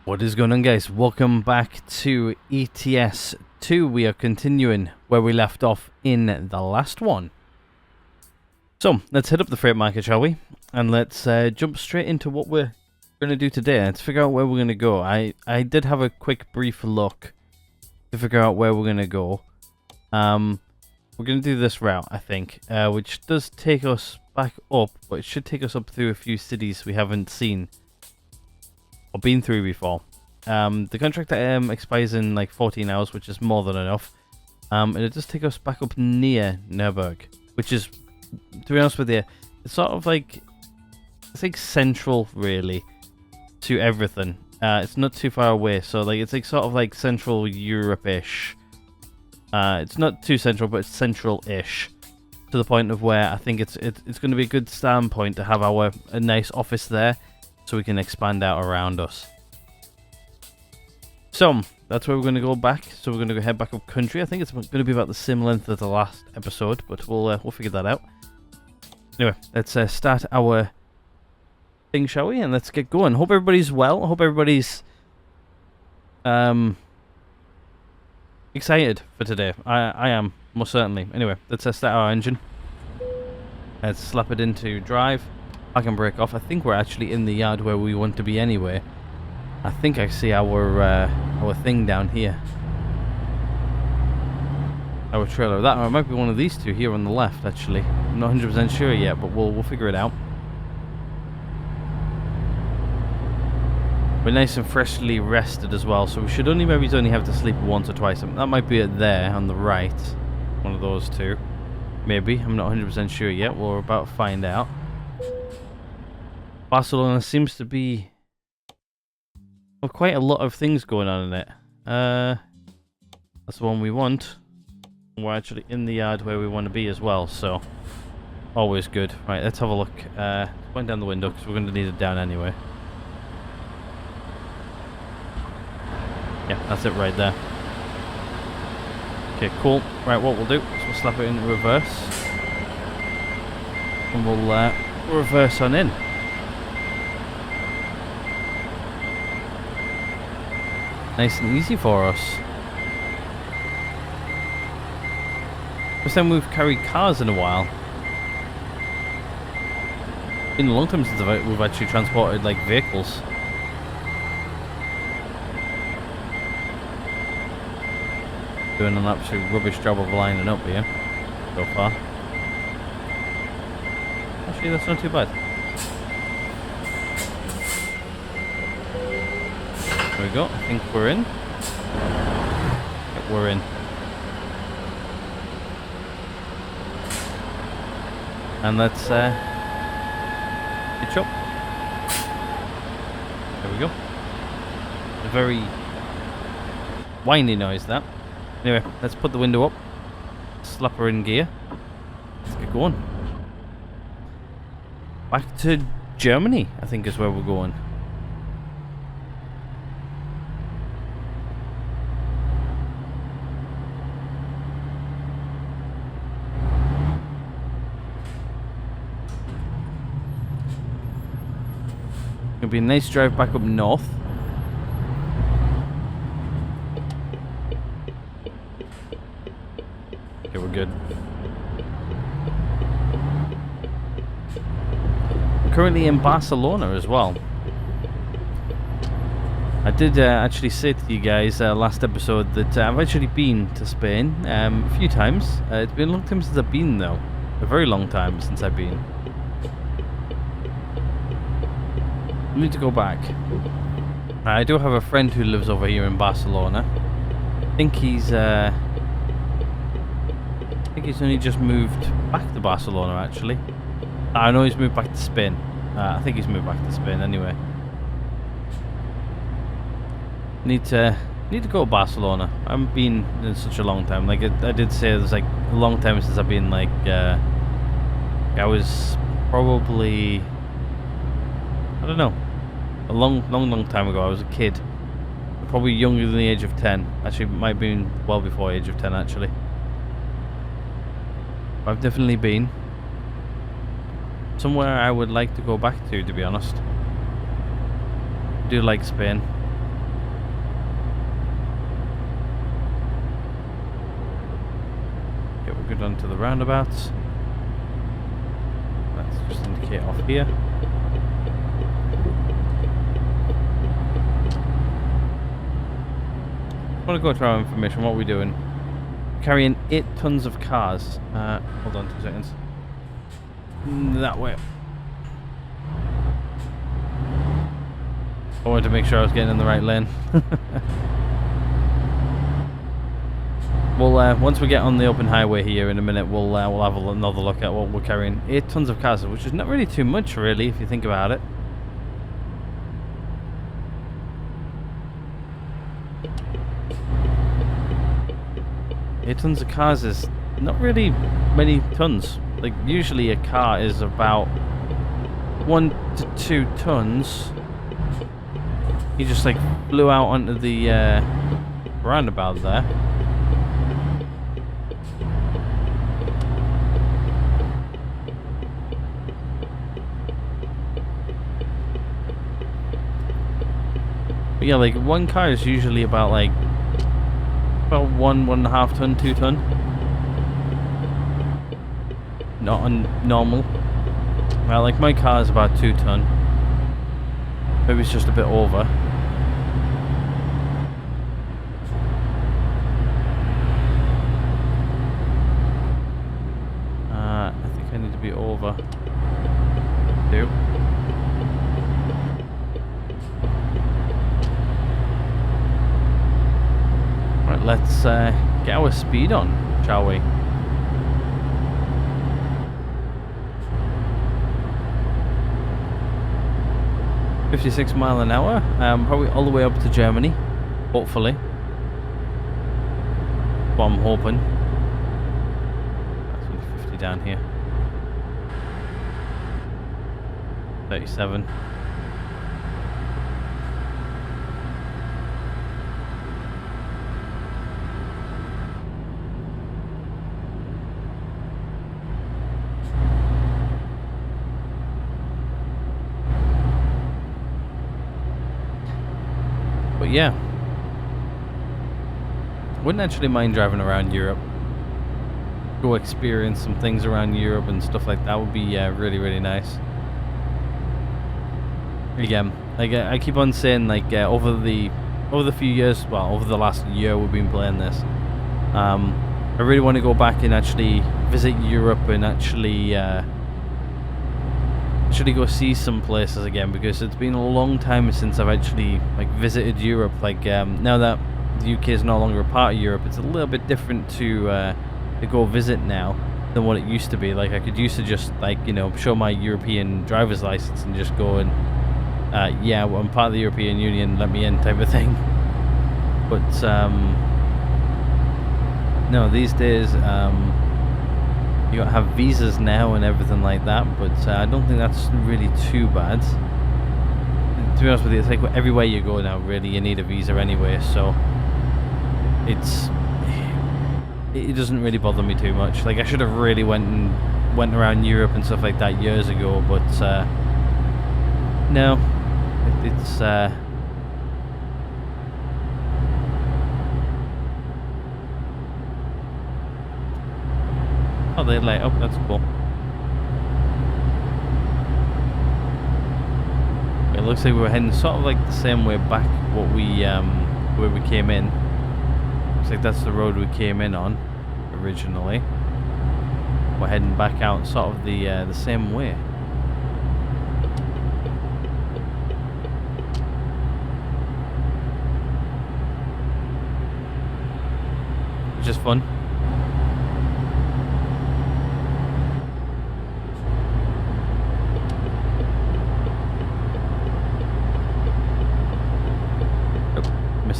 What is going on, guys? Welcome back to ETS 2. We are continuing where we left off in the last one. So, let's hit up the freight market, shall we? And let's jump straight into what we're going to do today. Let's figure out where we're going to go. I did have a quick brief look to figure out where we're going to go. We're going to do this route, I think, which does take us back up, but it should take us up through a few cities we haven't seen or been through before. The contract expires in like 14 hours, which is more than enough. And it does take us back up near Nuremberg, which is, to be honest with you, it's sort of like, it's like central really to everything. It's not too far away, so like it's like sort of like Central Europe-ish. It's not too central, but it's central-ish, to the point of where I think it's going to be a good standpoint to have a nice office there, so we can expand out around us. So that's where we're going to go back. So we're going to go head back up country. I think it's going to be about the same length as the last episode, but we'll figure that out. Anyway, let's start our thing, shall we? And let's get going. Hope everybody's well. Hope everybody's excited for today. I am, most certainly. Anyway, let's start our engine. Let's slap it into drive. I can break off. I think we're actually in the yard where we want to be anyway. I think I see our thing down here. Our trailer. That might be one of these two here on the left, actually. I'm not 100% sure yet, but we'll figure it out. We're nice and freshly rested as well, so we should maybe only have to sleep once or twice. That might be it there on the right. One of those two. Maybe. I'm not 100% sure yet. We're about to find out. Barcelona seems to be quite a lot of things going on in it. That's the one we want. We're actually in the yard where we want to be as well, so always good. Right, let's have a look. Point down the window because we're going to need it down anyway. Yeah, that's it right there. Okay, cool. Right, what we'll do is we'll slap it in reverse, and we'll reverse on in. Nice and easy for us. First time we've carried cars in a while. Been a long time since we've actually transported like vehicles. Doing an absolute rubbish job of lining up here so far. Actually, that's not too bad. There we go. I think we're in. Yep, we're in. And let's hitch up. There we go. A very whiny noise, that. Anyway, let's put the window up. Slap her in gear. Let's get going. Back to Germany, I think, is where we're going. It'll be a nice drive back up north. Okay, we're good. I'm currently in Barcelona as well. I did actually say to you guys last episode that I've actually been to Spain a few times. It's been a long time since I've been though. A very long time since I've been. I need to go back. I do have a friend who lives over here in Barcelona. I think he's only just moved back to Barcelona actually. I know he's moved back to Spain. I think he's moved back to Spain anyway. Need to go to Barcelona. I haven't been in such a long time. Like I did say, there's like a long time since I've been. Like I was probably, I don't know, a long time ago. I was a kid, probably younger than the age of 10. Actually, might have been well before the age of 10 actually. I've definitely been. Somewhere I would like to go back to be honest. I do like Spain. We're good onto the roundabouts. Let's just indicate off here. I want to go to our information. What are we doing? Carrying 8 tons of cars. Hold on 2 seconds. That way. I wanted to make sure I was getting in the right lane. Well, once we get on the open highway here in a minute, we'll have another look at what we're carrying. 8 tons of cars, which is not really too much, really, if you think about it. Eight tons of cars is not really many tons. Like, usually a car is about 1 to 2 tons. He just like flew out onto the roundabout there. But yeah, like one car is usually about like about 1.5 ton, 2 ton. Not normal. Well, like my car is about 2 ton. Maybe it's just a bit over. I think I need to be over 2. Right, let's get our speed on, shall we? $56 miles an hour, probably all the way up to Germany, hopefully. What I'm hoping. That's only 50 down here. 37. But yeah, wouldn't actually mind driving around Europe. Go experience some things around Europe and stuff like that would be really, really nice. Again, like I keep on saying, like over the few years, well, over the last year we've been playing this. I really want to go back and actually visit Europe and actually go see some places again, because it's been a long time since I've actually like visited Europe. Like now that the UK is no longer a part of Europe, it's a little bit different to go visit now than what it used to be. Like I could used to just like, you know, show my European driver's license and just go and yeah, well, I'm part of the European Union, let me in type of thing. But no, these days you gotta have visas now and everything like that, but I don't think that's really too bad. To be honest with you, it's like everywhere you go now, really, you need a visa anyway, so it doesn't really bother me too much. Like I should have really went around Europe and stuff like that years ago, but no, it's oh, they light up, that's cool. It looks like we were heading sort of like the same way back what we where we came in. Looks like that's the road we came in on originally. We're heading back out sort of the same way. Which is fun.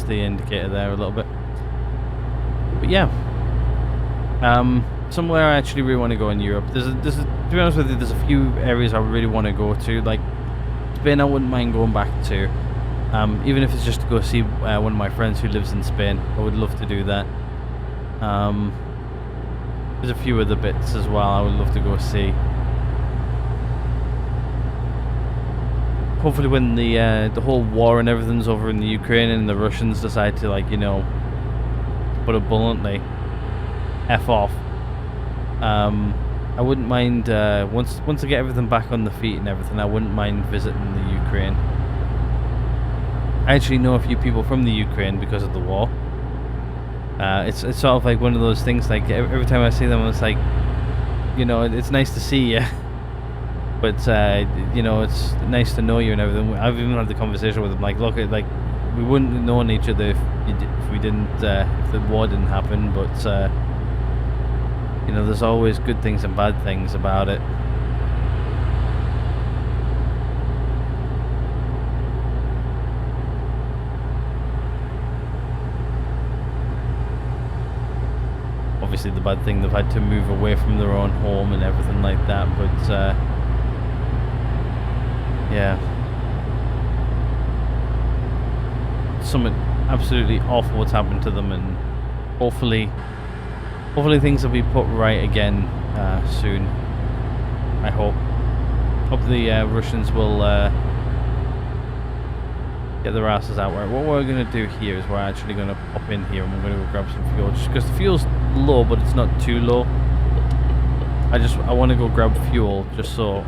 The indicator there a little bit, but yeah, somewhere I actually really want to go in Europe. To be honest with you, there's a few areas I really want to go to. Like Spain, I wouldn't mind going back to, even if it's just to go see one of my friends who lives in Spain. I would love to do that. There's a few other bits as well I would love to go see. Hopefully when the whole war and everything's over in the Ukraine and the Russians decide to, like, you know, put it bluntly, F off, I wouldn't mind once I get everything back on the feet and everything. I wouldn't mind visiting the Ukraine. I actually know a few people from the Ukraine because of the war. It's sort of like one of those things. Like every time I see them, it's like, you know, it's nice to see you, but you know, it's nice to know you and everything. I've even had the conversation with them, like, look, like we wouldn't have known each other if we didn't, if the war didn't happen. But you know, there's always good things and bad things about it. Obviously the bad thing, they've had to move away from their own home and everything like that, but yeah, something absolutely awful what's happened to them, and hopefully things will be put right again soon. I hope the Russians will get their asses out. What we're going to do here is we're actually going to pop in here and we're going to go grab some fuel, just because the fuel's low, but it's not too low. I want to go grab fuel just so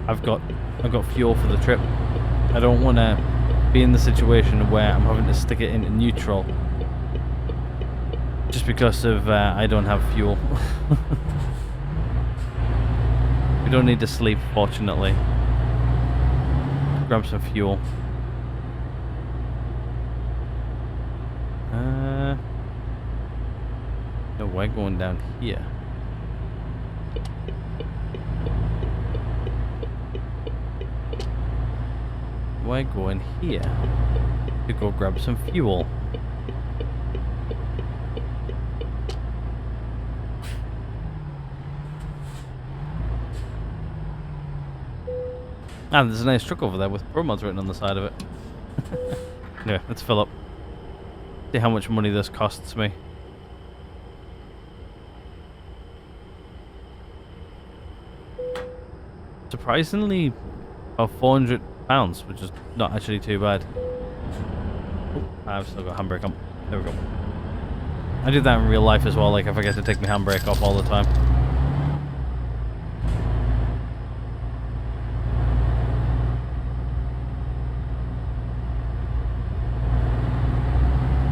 I've got fuel for the trip. I don't want to be in the situation where I'm having to stick it into neutral just because of I don't have fuel. We don't need to sleep, fortunately. Grab some fuel. No, we're going down here. We're going here to go grab some fuel. And there's a nice truck over there with promos written on the side of it. Anyway, let's fill up. See how much money this costs me. Surprisingly, about £400, which is not actually too bad. Oh, I've still got handbrake on. There we go. I do that in real life as well, like I forget to take my handbrake off all the time.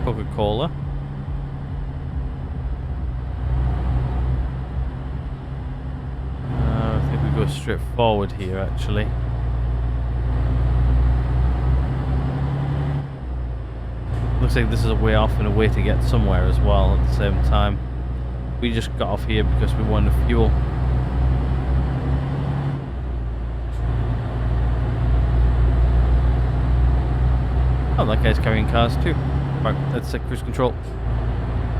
Coca-Cola. I think we go straight forward here, actually. Looks like this is a way off and a way to get somewhere as well at the same time. We just got off here because we wanted fuel. Oh, that guy's carrying cars too. Right, let's set cruise control.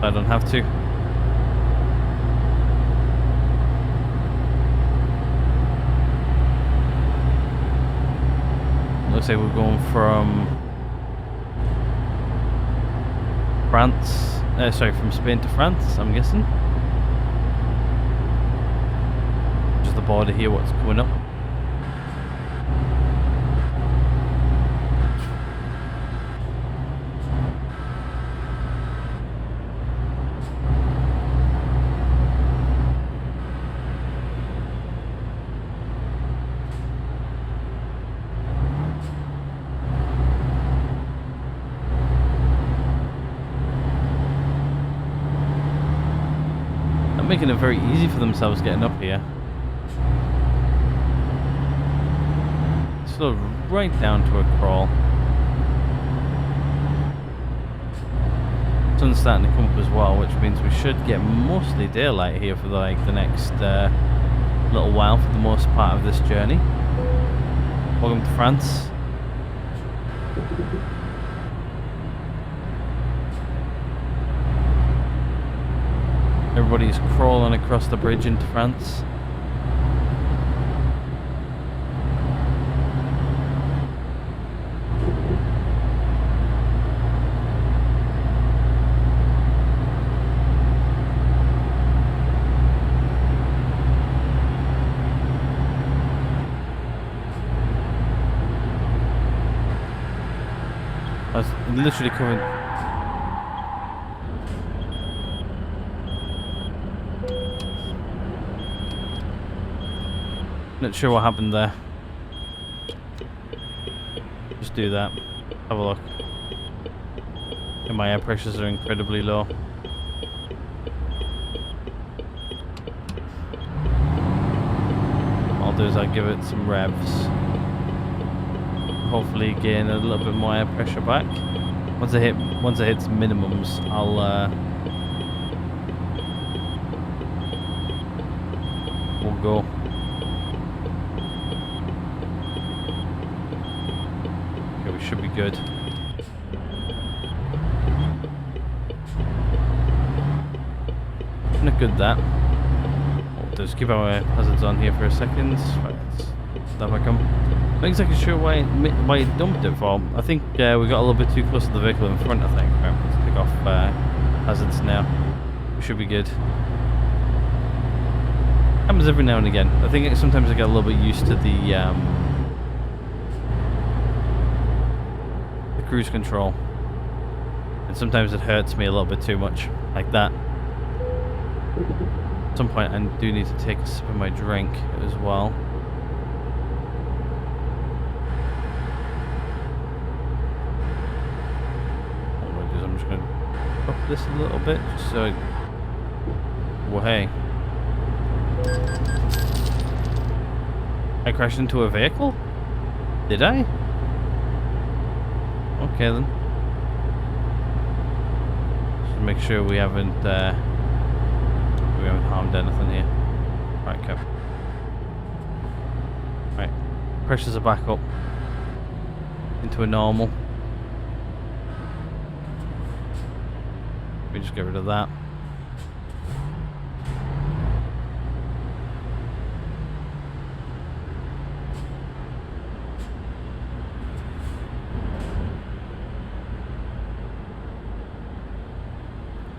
I don't have to. Looks like we're going from France, from Spain to France, I'm guessing. Just the border here, what's coming up. Making it very easy for themselves getting up here. Slow right down to a crawl. Sun's starting to come up as well, which means we should get mostly daylight here for the next little while, for the most part of this journey. Welcome to France. Everybody's crawling across the bridge into France. I was literally coming. Not sure what happened there. Just do that. Have a look. And my air pressures are incredibly low. What I'll do is I'll give it some revs. Hopefully gain a little bit more air pressure back. Once it hits minimums, we'll go. Okay, we should be good. Not good that. We'll just keep our hazards on here for a second. Right, that back on. Not exactly sure why it dumped it for. I think we got a little bit too close to the vehicle in front, I think. Right, let's pick off hazards now. We should be good. Happens every now and again. I think sometimes I get a little bit used to the cruise control. And sometimes it hurts me a little bit too much. Like that. At some point I do need to take a sip of my drink as well. I'm just going to up this a little bit just so well, hey. I crashed into a vehicle? Did I? Okay then. Just make sure we haven't harmed anything here. Right, okay. Right. Pressures are back up into a normal. We just get rid of that.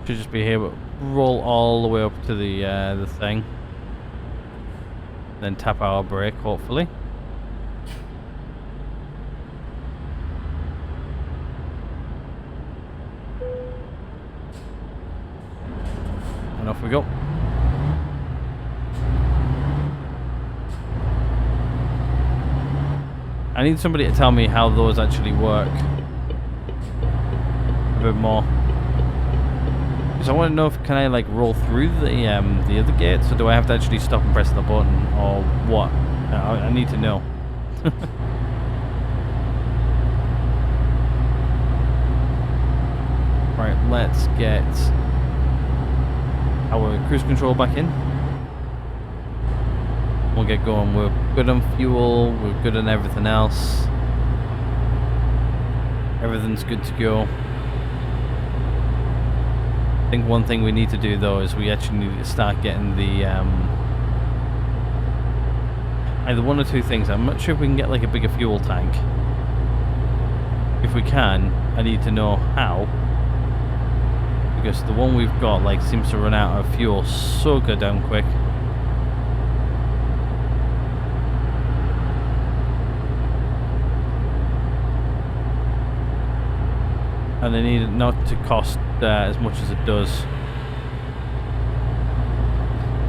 Should just be here, but roll all the way up to the thing. Then tap our brake, hopefully. And off we go. I need somebody to tell me how those actually work a bit more. Because I want to know if can I like roll through the other gates, or do I have to actually stop and press the button, or what? I need to know. Right, let's get our cruise control back in. We'll get going. We're good on fuel, we're good on everything else. Everything's good to go. I think one thing we need to do though is we actually need to start getting the either one or two things. I'm not sure if we can get like a bigger fuel tank. If we can, I need to know how, because the one we've got like seems to run out of fuel so goddamn quick. And I need it not to cost as much as it does.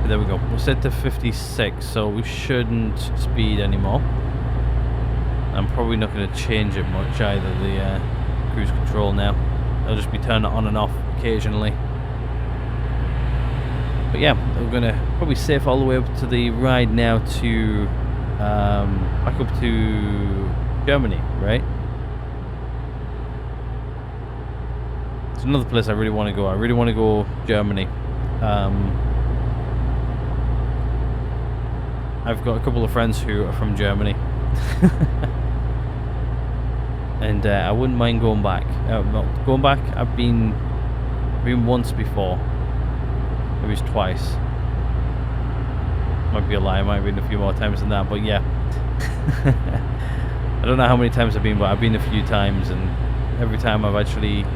But there we go. We're set to 56, so we shouldn't speed anymore. I'm probably not going to change it much either, the cruise control now. I'll just be turning it on and off occasionally. But yeah, we're going to probably safe all the way up to the ride now to back up to Germany, right? It's another place I really want to go. I really want to go Germany. I've got a couple of friends who are from Germany. And I wouldn't mind going back. Going back, I've been once before. Maybe it's twice. Might be a lie, might have been a few more times than that, but yeah. I don't know how many times I've been, but I've been a few times, and every time I've actually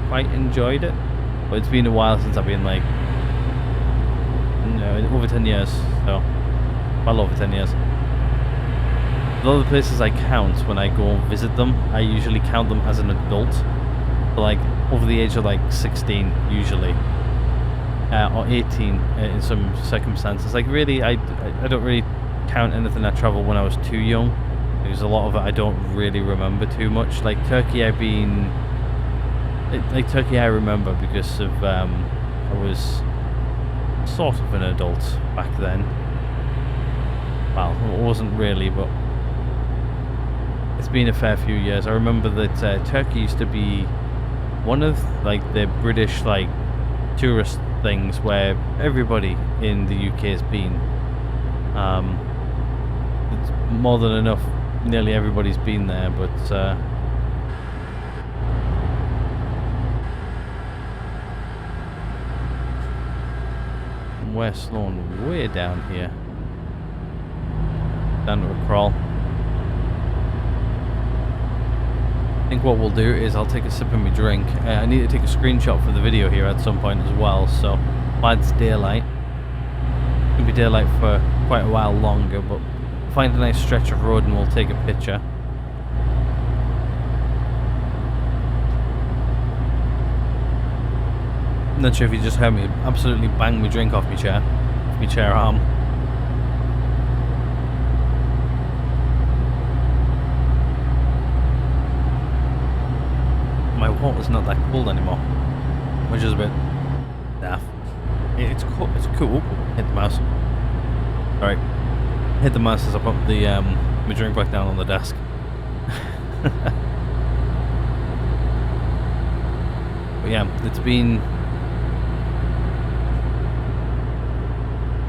quite enjoyed it. But it's been a while since I've been like, you know, over 10 years, so well over 10 years. A lot of the places I count when I go and visit them, I usually count them as an adult, but like over the age of like 16 usually, or 18 in some circumstances. Like really, I don't really count anything I travelled when I was too young. Because a lot of it I don't really remember too much. Like Turkey, Turkey I remember because of I was sort of an adult back then. Well, it wasn't really, but it's been a fair few years. I remember that Turkey used to be one of like the British like tourist things where everybody in the UK has been. It's more than enough. Nearly everybody's been there, but we're slowing way down here. Down to a crawl. I think what we'll do is I'll take a sip of my drink. I need to take a screenshot for the video here at some point as well, so while it's daylight. It's going to be daylight for quite a while longer, but find a nice stretch of road and we'll take a picture. I'm not sure if you just heard me absolutely bang my drink off my chair arm. My water's not that cold anymore, which is a bit daft. It's cool. It's cool. Hit the mouse. Alright. Hit the mouse as I put the my drink back down on the desk. But yeah, it's been.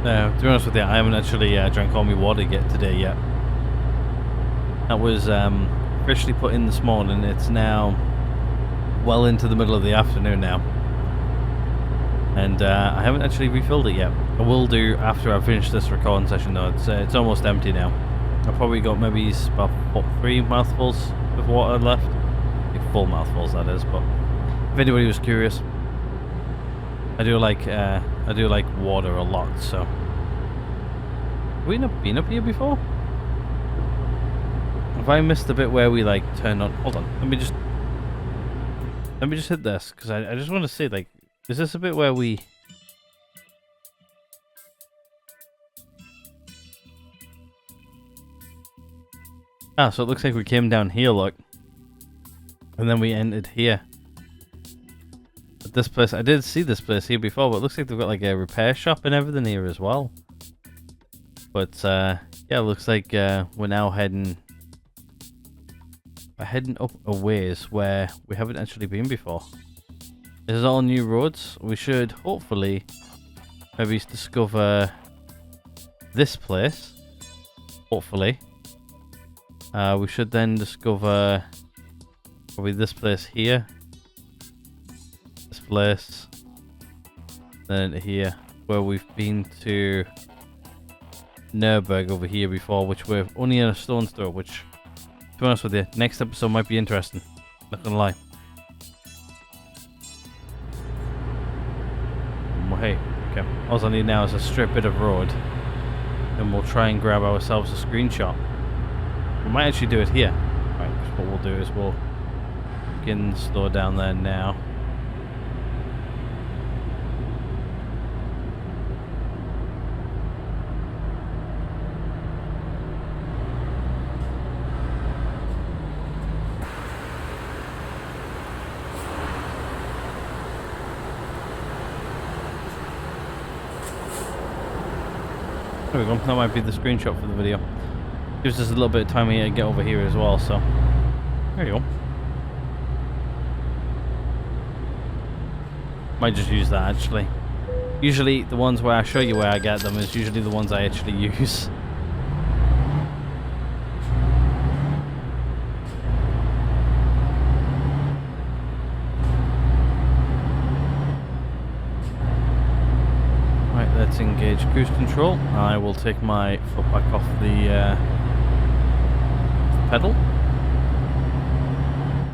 To be honest with you, I haven't actually drank all my water yet today yet. That was officially put in this morning. It's now well into the middle of the afternoon now, and I haven't actually refilled it yet. I will do after I finish this recording session though. It's almost empty now. I've probably got maybe about 3 mouthfuls of water left. Like full mouthfuls, that is. But if anybody was curious, I do like water a lot. So have we not been up here before? Have I missed the bit where we like turn on? Hold on, let me just hit this because I just want to see, like, is this a bit where we? Ah, so it looks like we came down here, look, and then we entered here. At this place, I did see this place here before, but it looks like they've got like a repair shop and everything here as well. But yeah, it looks like we're now heading up a ways where we haven't actually been before. This is all new roads. We should hopefully maybe discover this place. Hopefully. We should then discover probably this place here. This place. Then here. Where we've been to Nuremberg over here before, which we're only in a stone's throw, which, to be honest with you, next episode might be interesting. Not gonna lie. Hey, okay. All I need now is a straight bit of road, and we'll try and grab ourselves a screenshot. We might actually do it here. Right, what we'll do is we'll begin to slow down there now. There we go, that might be the screenshot for the video. Gives us a little bit of time here to get over here as well, so there you go. Might just use that actually. Usually the ones where I show you where I get them is usually the ones I actually use. Let's engage cruise control. I will take my foot back off the pedal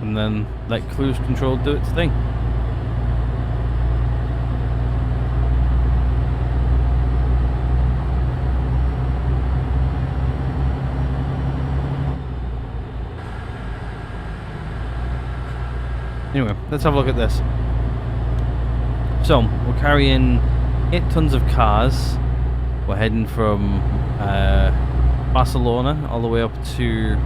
and then let cruise control do its thing. Anyway, let's have a look at this. So, we're carrying 8 tons of cars. We're heading from Barcelona all the way up to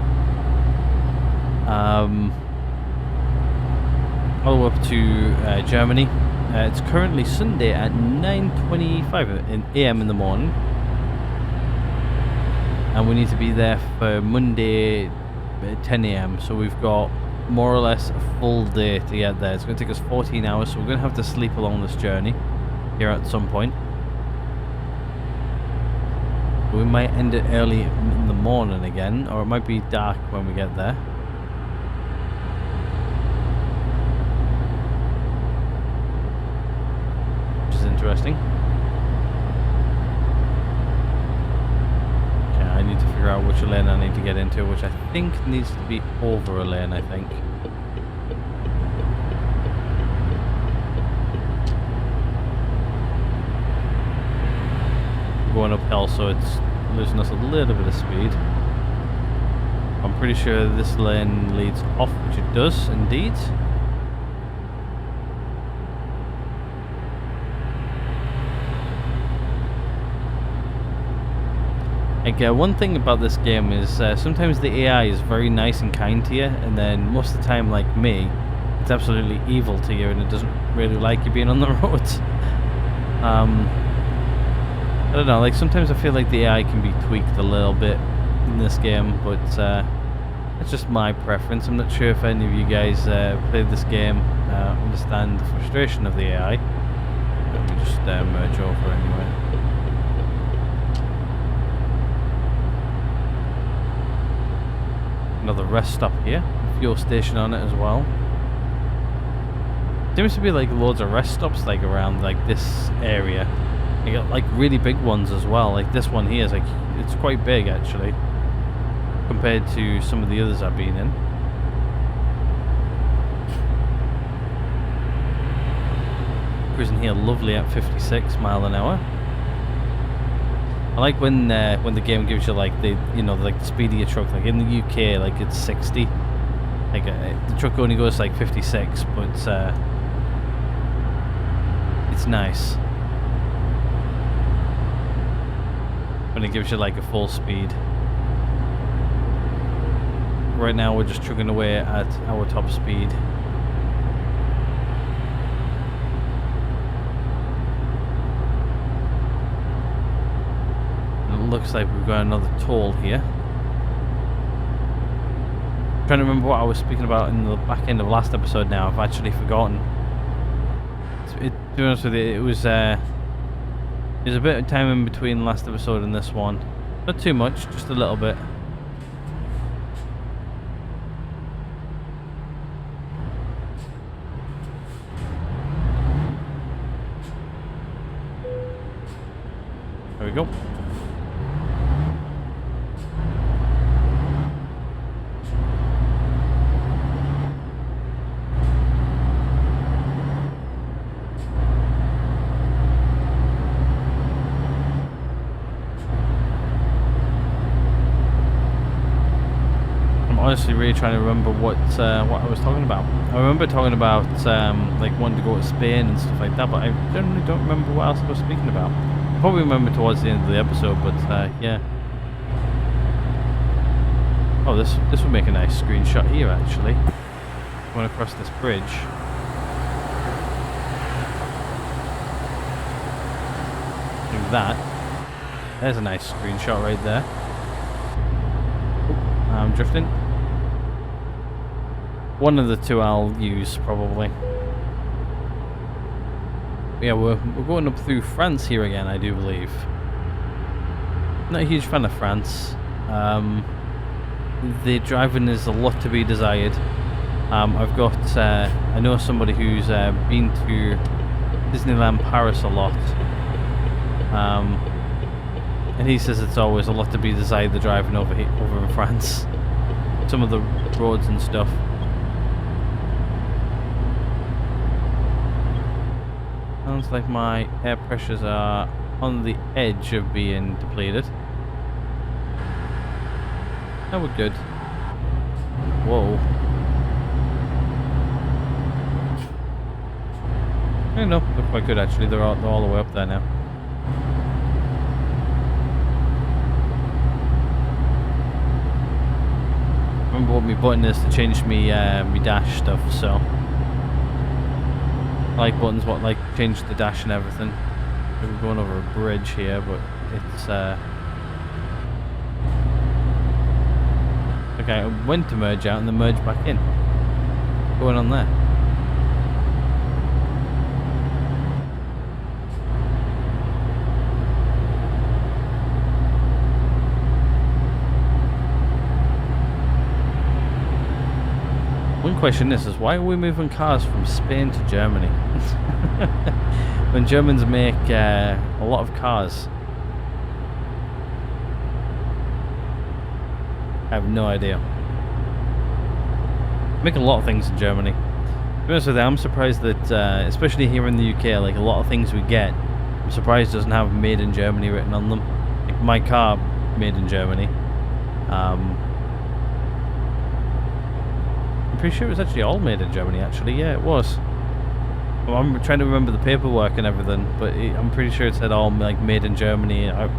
Germany. It's currently Sunday at 9:25 a.m. in the morning, and we need to be there for Monday at 10 a.m. So we've got more or less a full day to get there. It's going to take us 14 hours, so we're going to have to sleep along this journey here at some point. We might end it early in the morning again, or it might be dark when we get there. Which is interesting. Okay, I need to figure out which lane I need to get into, which I think needs to be over a lane, I think. Going uphill, so it's losing us a little bit of speed. I'm pretty sure this lane leads off, which it does indeed. Like, one thing about this game is sometimes the AI is very nice and kind to you, and then most of the time, like me, it's absolutely evil to you and it doesn't really like you being on the roads. I don't know, like sometimes I feel like the AI can be tweaked a little bit in this game, but it's just my preference. I'm not sure if any of you guys played this game understand the frustration of the AI. Let me just merge over anyway. Another rest stop here, fuel station on it as well. Seems to be like loads of rest stops like around like this area. You got like really big ones as well. Like this one here is like, it's quite big actually compared to some of the others I've been in. Cruising here lovely at 56 mile an hour. I like when the game gives you like the, you know, like the speed of your truck. Like in the UK, like it's 60. Like the truck only goes like 56, but it's nice when it gives you like a full speed. Right now we're just chugging away at our top speed. And it looks like we've got another toll here. I'm trying to remember what I was speaking about in the back end of last episode now. I've actually forgotten. To be honest with you, it was there's a bit of time in between last episode and this one. Not too much, just a little bit. There we go. Honestly really trying to remember what I was talking about. I remember talking about like wanting to go to Spain and stuff like that, but I generally don't remember what else I was speaking about. I'll probably remember towards the end of the episode, but yeah. Oh, this would make a nice screenshot here actually. Going across this bridge. Do that. There's a nice screenshot right there. Oh, I'm drifting. One of the two I'll use probably. Yeah, we're going up through France here again, I do believe. Not a huge fan of France. The driving is a lot to be desired. I've got I know somebody who's been to Disneyland Paris a lot, and he says it's always a lot to be desired, the driving over in France. Some of the roads and stuff. Sounds like my air pressures are on the edge of being depleted. That we're good. Whoa. I know, they're quite good actually. They're all the way up there now. remember what my button is to change me me dash stuff, so I like buttons what like change the dash and everything. We're going over a bridge here, but it's okay, I went to merge out and then merge back in. What's going on there? One question is why are we moving cars from Spain to Germany? When Germans make a lot of cars. I have no idea. Make a lot of things in Germany. To be honest with you, I'm surprised that, especially here in the UK, like a lot of things we get, I'm surprised it doesn't have "Made in Germany" written on them. Like my car, made in Germany. I'm pretty sure it was actually all made in Germany. Actually, yeah, it was. Well, I'm trying to remember the paperwork and everything, but I'm pretty sure it said all like made in Germany. Like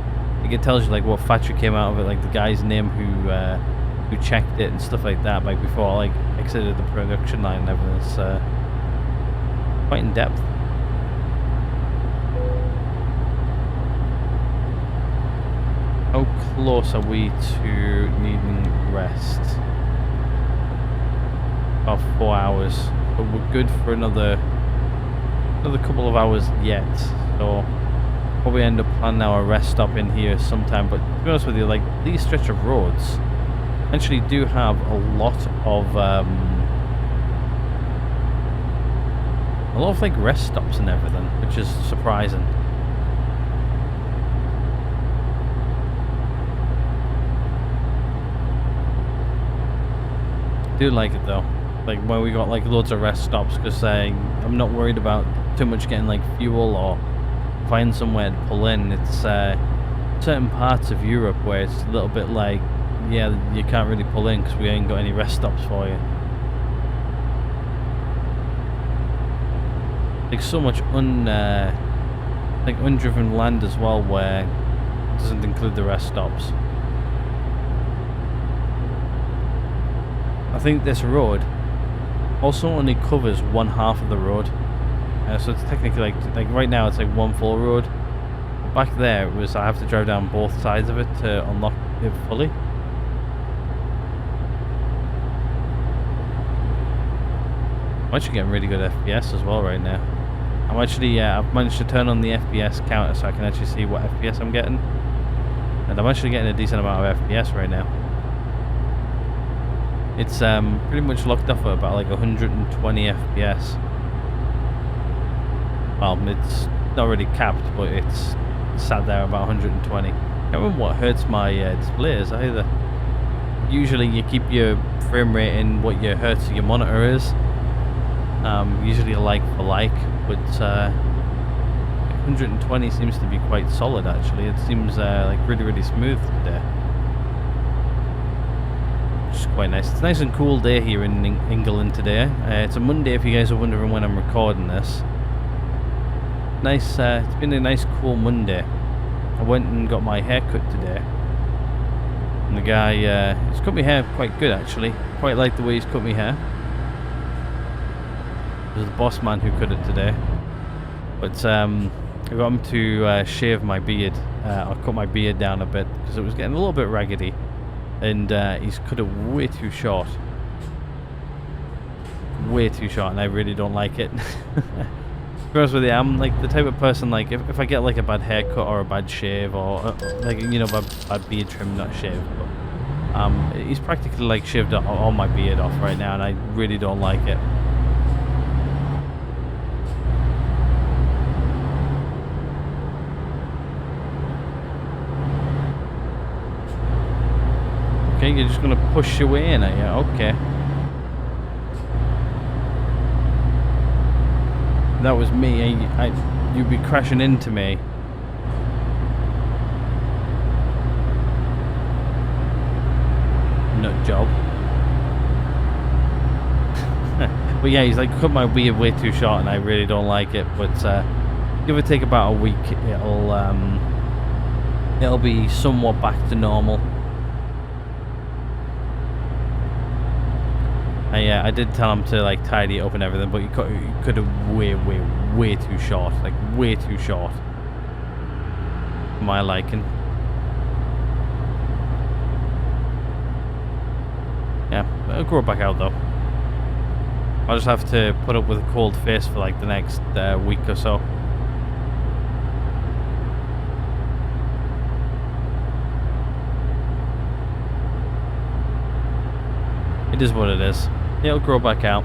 it tells you like what factory came out of it, like the guy's name who checked it and stuff like that, like before I like exited the production line and everything. It's quite in depth. How close are we to needing rest? About 4 hours, but we're good for another couple of hours yet. So probably end up planning our rest stop in here sometime. But to be honest with you, like these stretch of roads actually do have a lot of like rest stops and everything, which is surprising. I do like it though, like when we got like loads of rest stops, because I'm not worried about too much getting like fuel or find somewhere to pull in. It's certain parts of Europe where it's a little bit like, yeah, you can't really pull in because we ain't got any rest stops for you. Like so much undriven land as well where it doesn't include the rest stops. I think this road also only covers one half of the road, so it's technically like right now it's like one full road. But back there it was I have to drive down both sides of it to unlock it fully. I'm actually getting really good FPS as well right now. I'm actually I've managed to turn on the FPS counter so I can actually see what FPS I'm getting, and I'm actually getting a decent amount of FPS right now. It's pretty much locked off at about like 120 FPS. Well, it's not really capped, but it's sat there about 120. I can't remember what hurts my display is either. Usually you keep your frame rate in what your hertz of your monitor is. Usually like for like, but 120 seems to be quite solid actually. It seems like really smooth today. Quite nice. It's a nice and cool day here in England today. It's a Monday if you guys are wondering when I'm recording this. Nice, it's been a nice cool Monday. I went and got my hair cut today. And the guy, he's cut my hair quite good actually. Quite like the way he's cut my hair. It was the boss man who cut it today. But I got him to shave my beard. I cut my beard down a bit because it was getting a little bit raggedy. And he's cut it way too short. Way too short, and I really don't like it. To be honest with you, I'm like the type of person, like if I get like a bad haircut or a bad shave or like, you know, bad beard trim, not shave, but he's practically like shaved all my beard off right now, and I really don't like it. Okay, you're just gonna push your way in, are you? Okay. That was me. You'd be crashing into me. Nut job. But yeah, he's like cut my beard way too short, and I really don't like it. But give or take about a week, it'll be somewhat back to normal. I did tell him to like tidy it up and everything, but you could have way too short, like way too short for my liking. Yeah, it'll grow back out though. I'll just have to put up with a cold face for like the next week or so. It is what it is. It'll grow back out.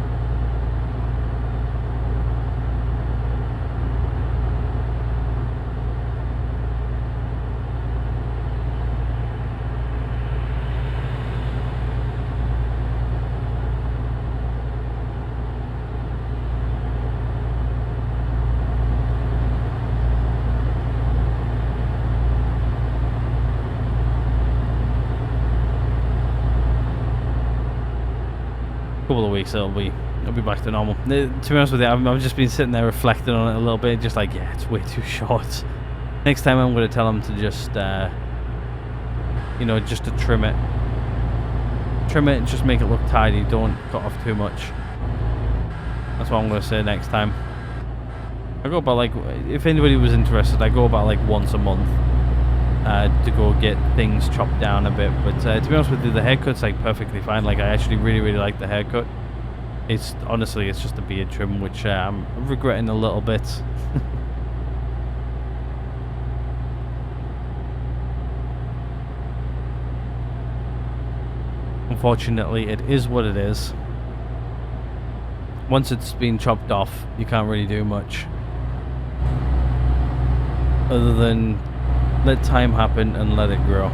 Couple of weeks it'll be back to normal. To be honest with you, I've just been sitting there reflecting on it a little bit, just like, yeah, it's way too short. Next time I'm going to tell them to just you know, just to trim it and just make it look tidy, don't cut off too much. That's what I'm going to say next time. I go about, like, if anybody was interested, I go about like once a month to go get things chopped down a bit, but to be honest with you, the haircut's like perfectly fine. Like, I actually really like the haircut. It's honestly, it's just a beard trim, which I'm regretting a little bit. Unfortunately, it is what it is. Once it's been chopped off, you can't really do much other than let time happen and let it grow.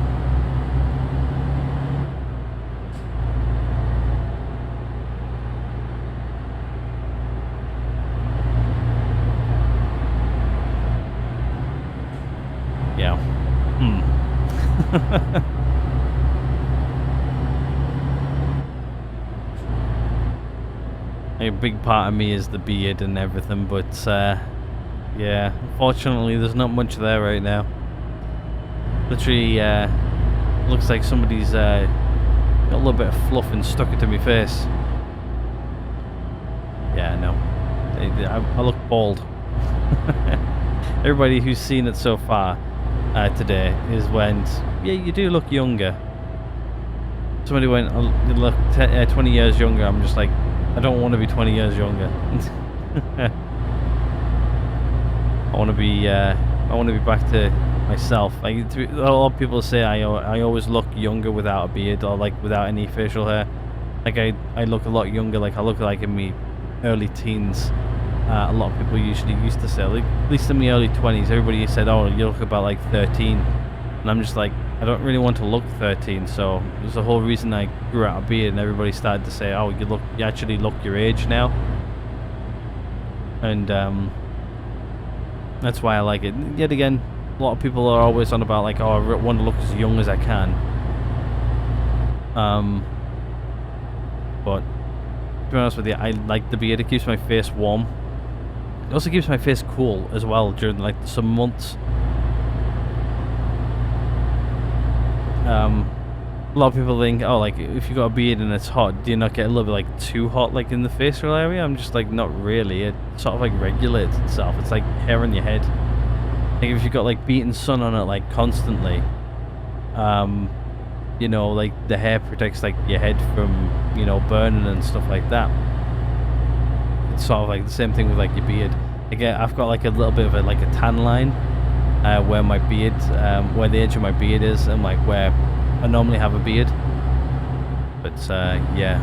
Yeah. A big part of me is the beard and everything, but yeah, unfortunately there's not much there right now. Literally, looks like somebody's got a little bit of fluff and stuck it to my face. Yeah, no, I look bald. Everybody who's seen it so far today is went, yeah, you do look younger. Somebody went, oh, you look 20 years younger. I'm just like, I don't want to be 20 years younger. I want to be back to myself. Like, a lot of people say I always look younger without a beard or like without any facial hair. Like, I look a lot younger. Like, I look like in my early teens. A lot of people usually used to say, like, at least in my early 20s, everybody said, oh, you look about like 13. And I'm just like, I don't really want to look 13, so there's the whole reason I grew out a beard, and everybody started to say, oh, you actually look your age now. And that's why I like it. Yet again, a lot of people are always on about like, oh, I want to look as young as I can. But to be honest with you, I like the beard. It keeps my face warm. It also keeps my face cool as well during like the summer months. A lot of people think, oh, like, if you got a beard and it's hot, do you not get a little bit like too hot like in the facial area? I'm just like, not really. It sort of like regulates itself. It's like hair on your head. Like, if you got like beaten sun on it like constantly, you know, like the hair protects like your head from, you know, burning and stuff like that. It's sort of like the same thing with like your beard. Again, I've got like a little bit of a tan line where my beard, where the edge of my beard is, and like where I normally have a beard. But yeah,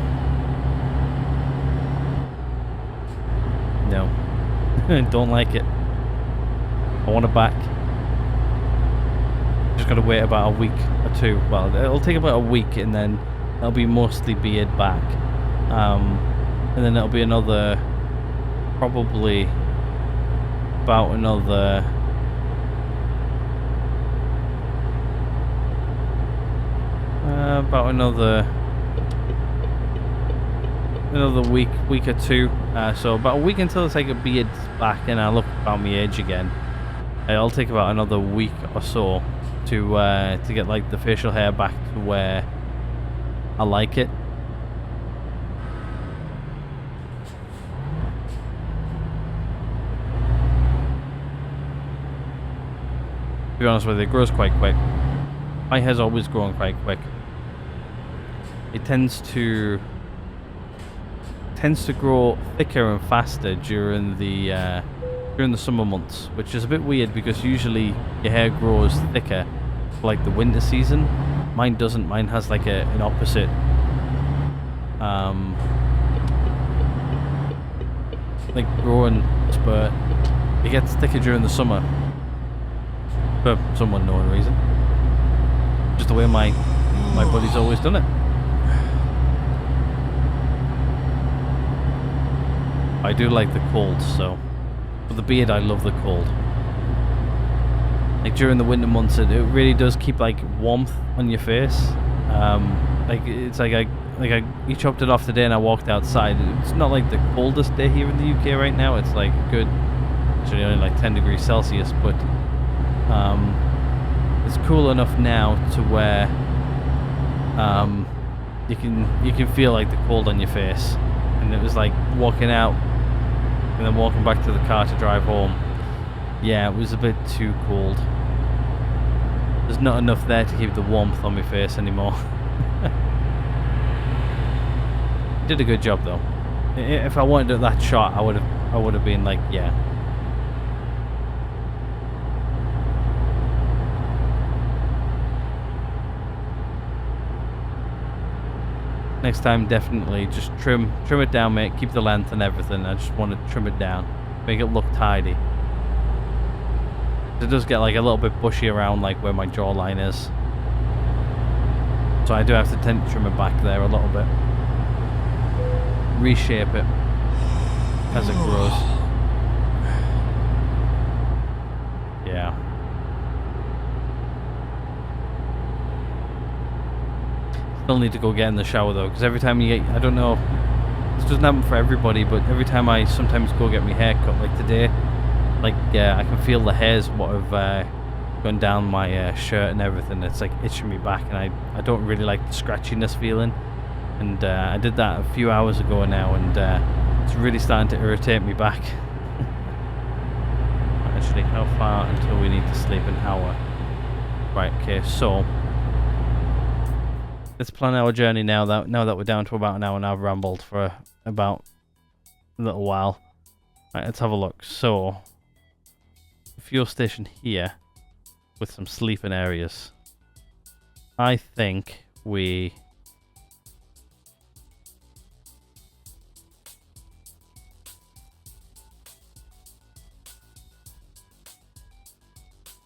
no, don't like it. I want it back. Just gotta wait about a week or two. Well, it'll take about a week, and then it'll be mostly beard back. And then it'll be another, probably about another week or two. So about a week until it's like a beard back, and I look about my age again. It'll take about another week or so to get like the facial hair back to where I like it. be honest with you, it grows quite quick. My hair's always grown quite quick. It tends to grow thicker and faster during the summer months, which is a bit weird because usually your hair grows thicker for like the winter season. Mine doesn't. Mine has like an opposite like growing spurt. It gets thicker during the summer for some unknown reason. Just the way my body's always done it. I do like the cold, so for the beard I love the cold. Like during the winter months it really does keep like warmth on your face. Like it's like I chopped it off today and I walked outside. It's not like the coldest day here in the UK right now. It's like a good, actually only like 10 degrees Celsius, but it's cool enough now to where you can feel like the cold on your face. And it was like walking out and then walking back to the car to drive home. Yeah, it was a bit too cold. There's not enough there to keep the warmth on my face anymore. You did a good job though. If I wanted that shot, I would have been like, yeah. Next time, definitely just trim it down, mate. Keep the length and everything. I just want to trim it down, make it look tidy. It does get like a little bit bushy around like where my jawline is, so I do have to tend to trim it back there a little bit, reshape it as it grows. Yeah. Still need to go get in the shower though, because every time you get, I don't know, this doesn't happen for everybody, but every time I sometimes go get my hair cut, like today, like I can feel the hairs what have gone down my shirt and everything. It's like itching me back, and I don't really like the scratchiness feeling. And I did that a few hours ago now, and it's really starting to irritate me back. Actually, how far until we need to sleep? An hour. Right. Okay. So let's plan our journey now that we're down to about an hour and I've rambled for about a little while. Right, let's have a look. So, fuel station here with some sleeping areas. I think we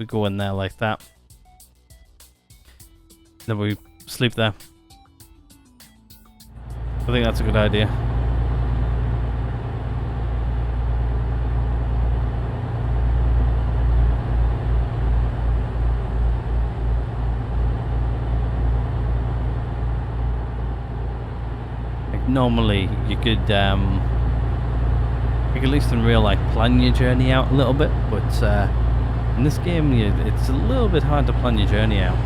go in there like that. Then we sleep there. I think that's a good idea. Like normally you could at least in real life plan your journey out a little bit, but in this game it's a little bit hard to plan your journey out.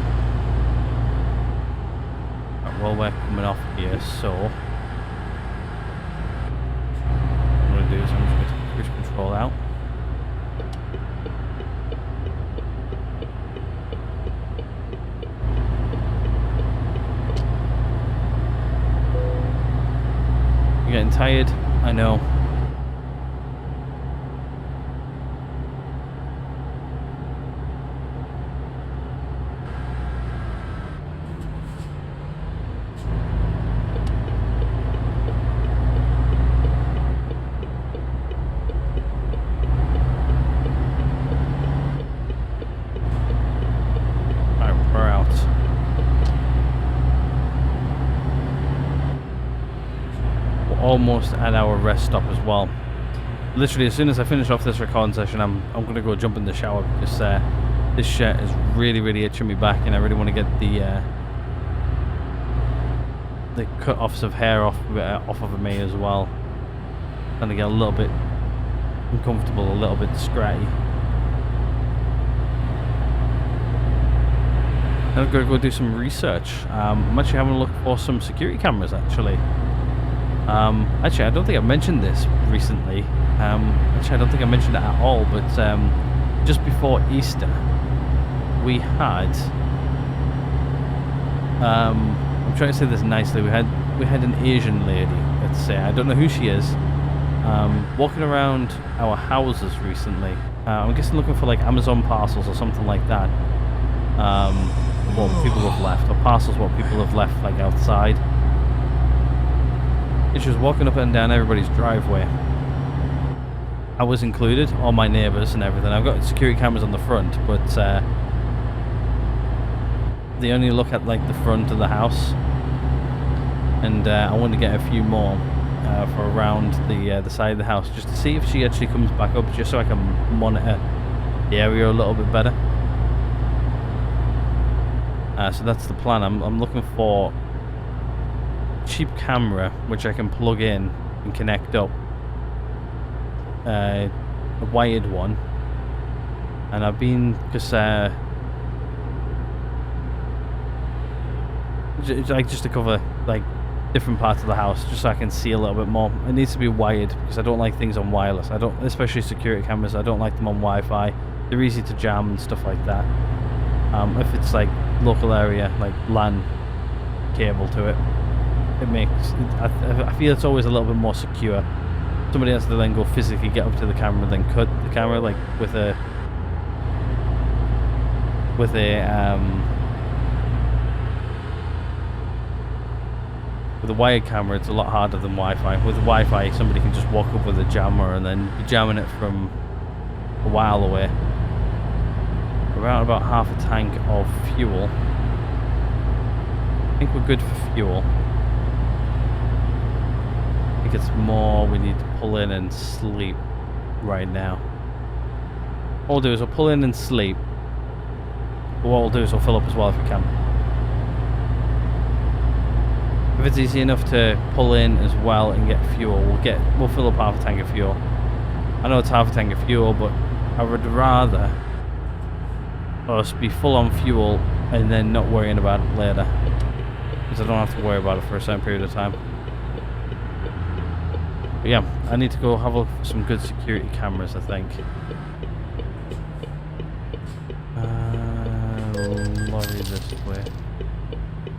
Well, we're coming off here, so what I'm going to do is I'm just going to take cruise control out. You're getting tired? I know. Almost at our rest stop as well. Literally, as soon as I finish off this recording session, I'm gonna go jump in the shower because this shirt is really itching me back, and I really want to get the cut-offs of hair off of me as well. Trying to get a little bit uncomfortable, a little bit scratchy. I've got to go do some research. I'm actually having a look for some security cameras actually. Actually, I don't think I've mentioned this recently. Actually, I don't think I mentioned it at all, but just before Easter, we had I'm trying to say this nicely. We had an Asian lady, let's say. I don't know who she is. Walking around our houses recently. I'm guessing looking for like Amazon parcels or something like that. What people have left, or parcels what people have left like outside. And she was walking up and down everybody's driveway. I was included, all my neighbours and everything. I've got security cameras on the front, but they only look at like the front of the house, and I want to get a few more for around the side of the house, just to see if she actually comes back up, just so I can monitor the area a little bit better. So that's the plan. I'm looking for a cheap camera which I can plug in and connect up, a wired one, and I've been because just to cover like different parts of the house, just so I can see a little bit more. It needs to be wired because I don't like things on wireless. I don't, especially security cameras. I don't like them on Wi-Fi. They're easy to jam and stuff like that. If it's like local area, like LAN cable to it, it makes. I feel it's always a little bit more secure. Somebody has to then go physically get up to the camera, then cut the camera, like with a with a wired camera. It's a lot harder than Wi-Fi. With Wi-Fi, somebody can just walk up with a jammer and then be jamming it from a while away. Around about half a tank of fuel. I think we're good for fuel. I think it's more we need to pull in and sleep right now. What we'll do is we'll pull in and sleep. But what we'll do is we'll fill up as well if we can. If it's easy enough to pull in as well and get fuel, we'll fill up half a tank of fuel. I know it's half a tank of fuel, but I would rather us be full on fuel and then not worrying about it later, because I don't have to worry about it for a certain period of time. But yeah, I need to go have a look for some good security cameras, I think. Lorry this way.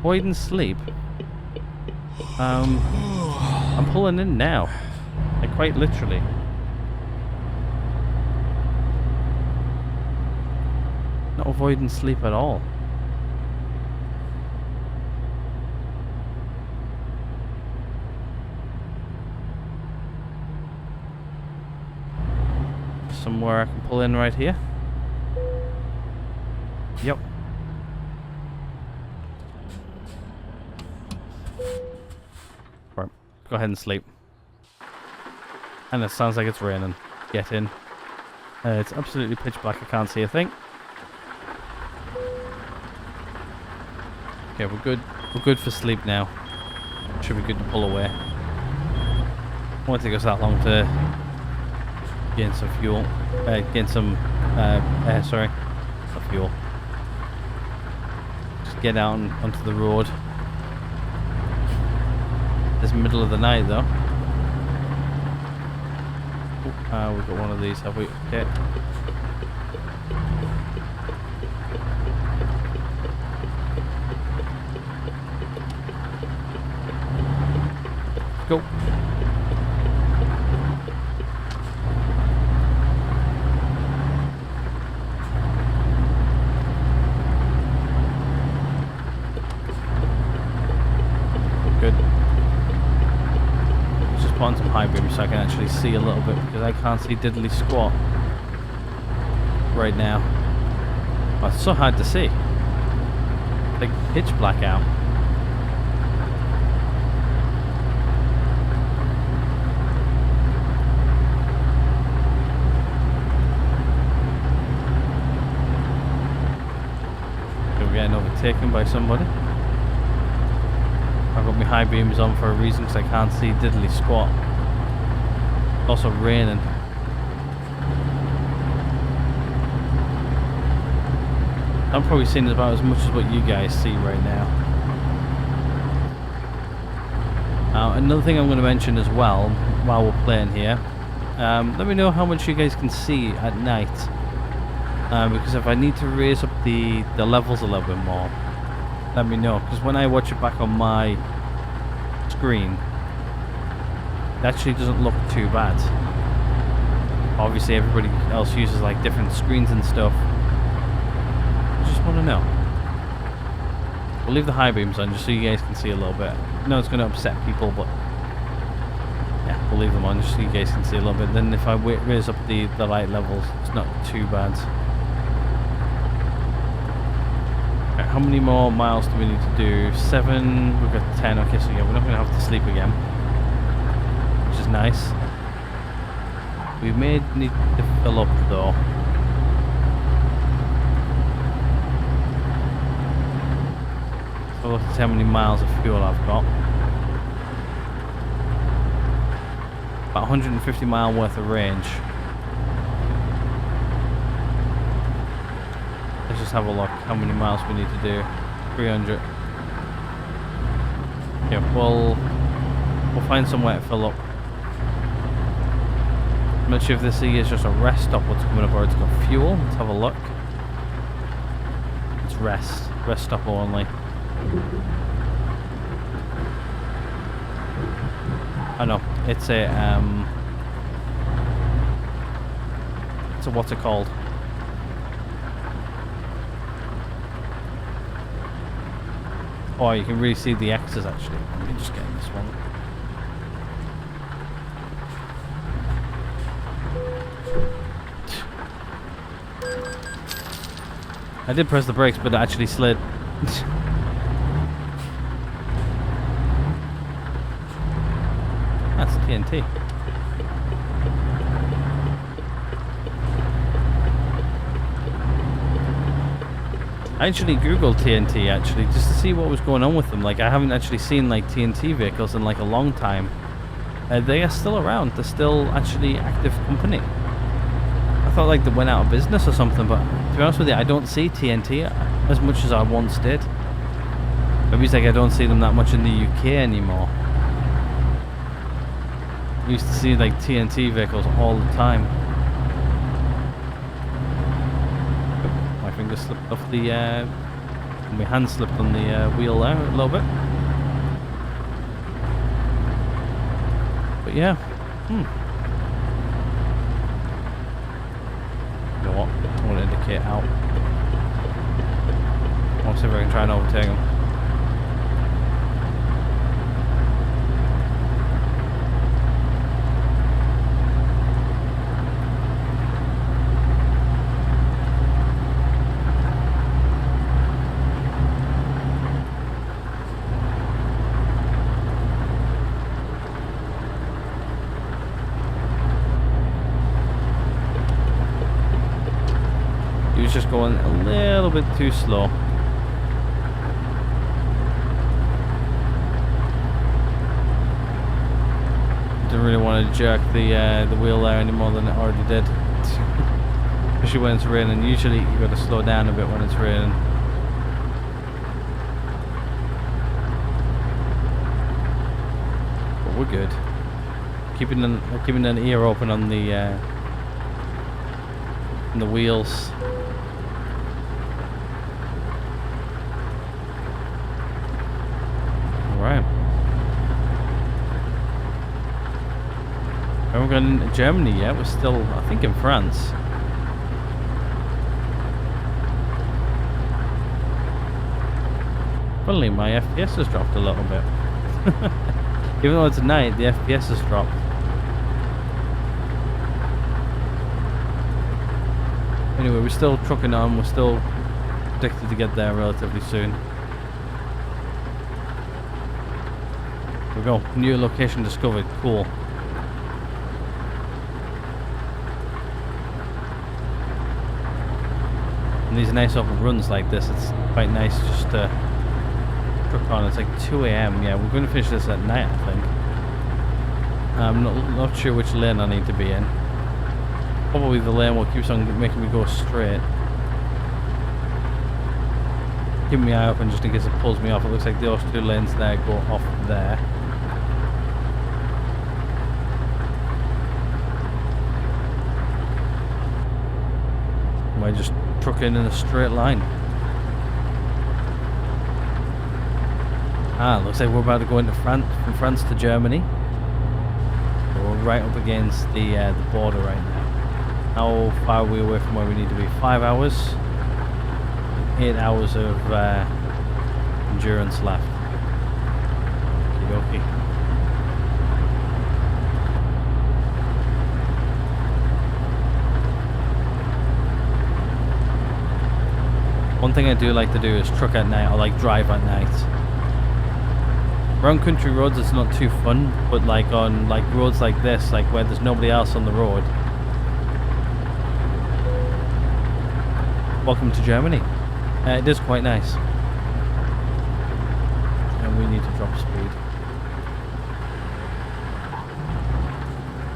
Void and sleep. I'm pulling in now, like quite literally. Not avoiding sleep at all. Somewhere I can pull in right here. Yep. Right, go ahead and sleep. And it sounds like it's raining. Get in. It's absolutely pitch black. I can't see a thing. Okay, we're good. We're good for sleep now. Should be good to pull away. Won't take us that long to gain some fuel. Gain some air. Sorry, not fuel. Just get out onto the road. It's middle of the night though. We've got one of these, have we? Okay. Go. Good. Let's just put on some high beam so I can actually see a little bit, because I can't see diddly squat right now. Oh, it's so hard to see. Like pitch black out. Getting overtaken by somebody. I've got my high beams on for a reason, because I can't see diddly squat. It's also raining. I'm probably seeing about as much as what you guys see right now. Another thing I'm going to mention as well while we're playing here, let me know how much you guys can see at night. because if I need to raise up the levels a little bit more, let me know. Because when I watch it back on my screen, it actually doesn't look too bad. Obviously everybody else uses like different screens and stuff. I just want to know. We'll leave the high beams on just so you guys can see a little bit. No, it's going to upset people, but yeah, we'll leave them on just so you guys can see a little bit. Then if I raise up the light levels, it's not too bad. Right, how many more miles do we need to do? 7, we've got 10, okay, so yeah, we're not going to have to sleep again, which is nice. We may need to fill up though. So look at how many miles of fuel I've got. About 150 mile worth of range. Let's just have a look how many miles we need to do. 300. Yeah, we'll find somewhere to fill up. I'm not sure if this is just a rest stop what's coming up or it's got fuel. Let's have a look. It's rest stop only. I know, it's a what's it called? Oh, you can really see the X's actually. Let me just get this one. I did press the brakes, but it actually slid. That's TNT. I actually googled TNT actually just to see what was going on with them. Like I haven't actually seen like TNT vehicles in like a long time. They are still around. They're still actually active company. I thought like they went out of business or something, but to be honest with you, I don't see TNT as much as I once did. Maybe it's like I don't see them that much in the UK anymore. I used to see like TNT vehicles all the time. My finger slipped off the, my hand slipped on the wheel there a little bit. But yeah, You know what? I want to indicate out. I'll see if I can try and overtake him. Just going a little bit too slow. Didn't really want to jerk the wheel there any more than it already did. Especially when it's raining. Usually you got to slow down a bit when it's raining. But we're good. Keeping an ear open on the wheels. Right. We haven't gone into Germany yet. We're still, I think, in France. Funnily, my FPS has dropped a little bit. Even though it's night, the FPS has dropped. Anyway, we're still trucking on. We're still predicted to get there relatively soon. Here we go. New location discovered. Cool. And these nice open runs like this, it's quite nice just to truck on. It's like 2 AM. Yeah, we're going to finish this at night, I think. I'm not sure which lane I need to be in. Probably the lane will keep on making me go straight. Keeping my eye open just in case it pulls me off. It looks like those two lanes there go off there. we're just trucking in a straight line. Looks like we're about to go into France, from France to Germany. We're right up against the border right now. How far are we away from where we need to be? 5 hours. 8 hours of endurance left. Okie dokie. One thing I do like to do is truck at night, or like drive at night. Around country roads it's not too fun, but like on like roads like this, like where there's nobody else on the road. Welcome to Germany. It is quite nice. And we need to drop speed.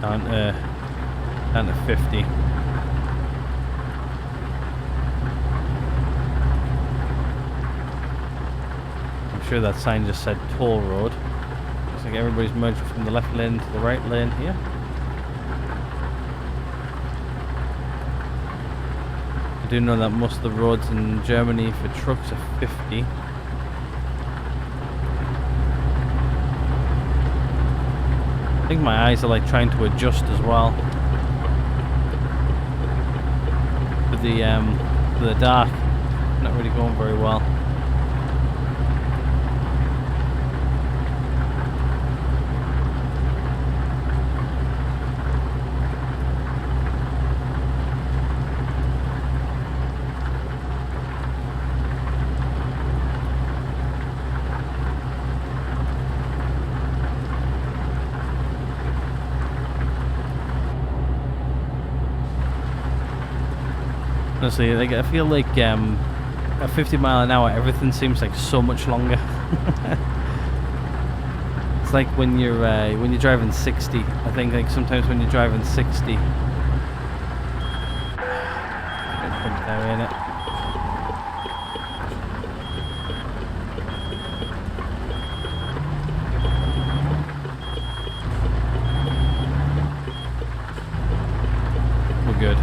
Down to 50. Sure that sign just said toll road. Looks like everybody's merged from the left lane to the right lane here. I do know that most of the roads in Germany for trucks are 50. I think my eyes are like trying to adjust as well. For the dark, not really going very well. Honestly, like, I feel like at 50 mile an hour, everything seems like so much longer. It's like when you're driving 60. I think like sometimes when you're driving 60, in it. We're good.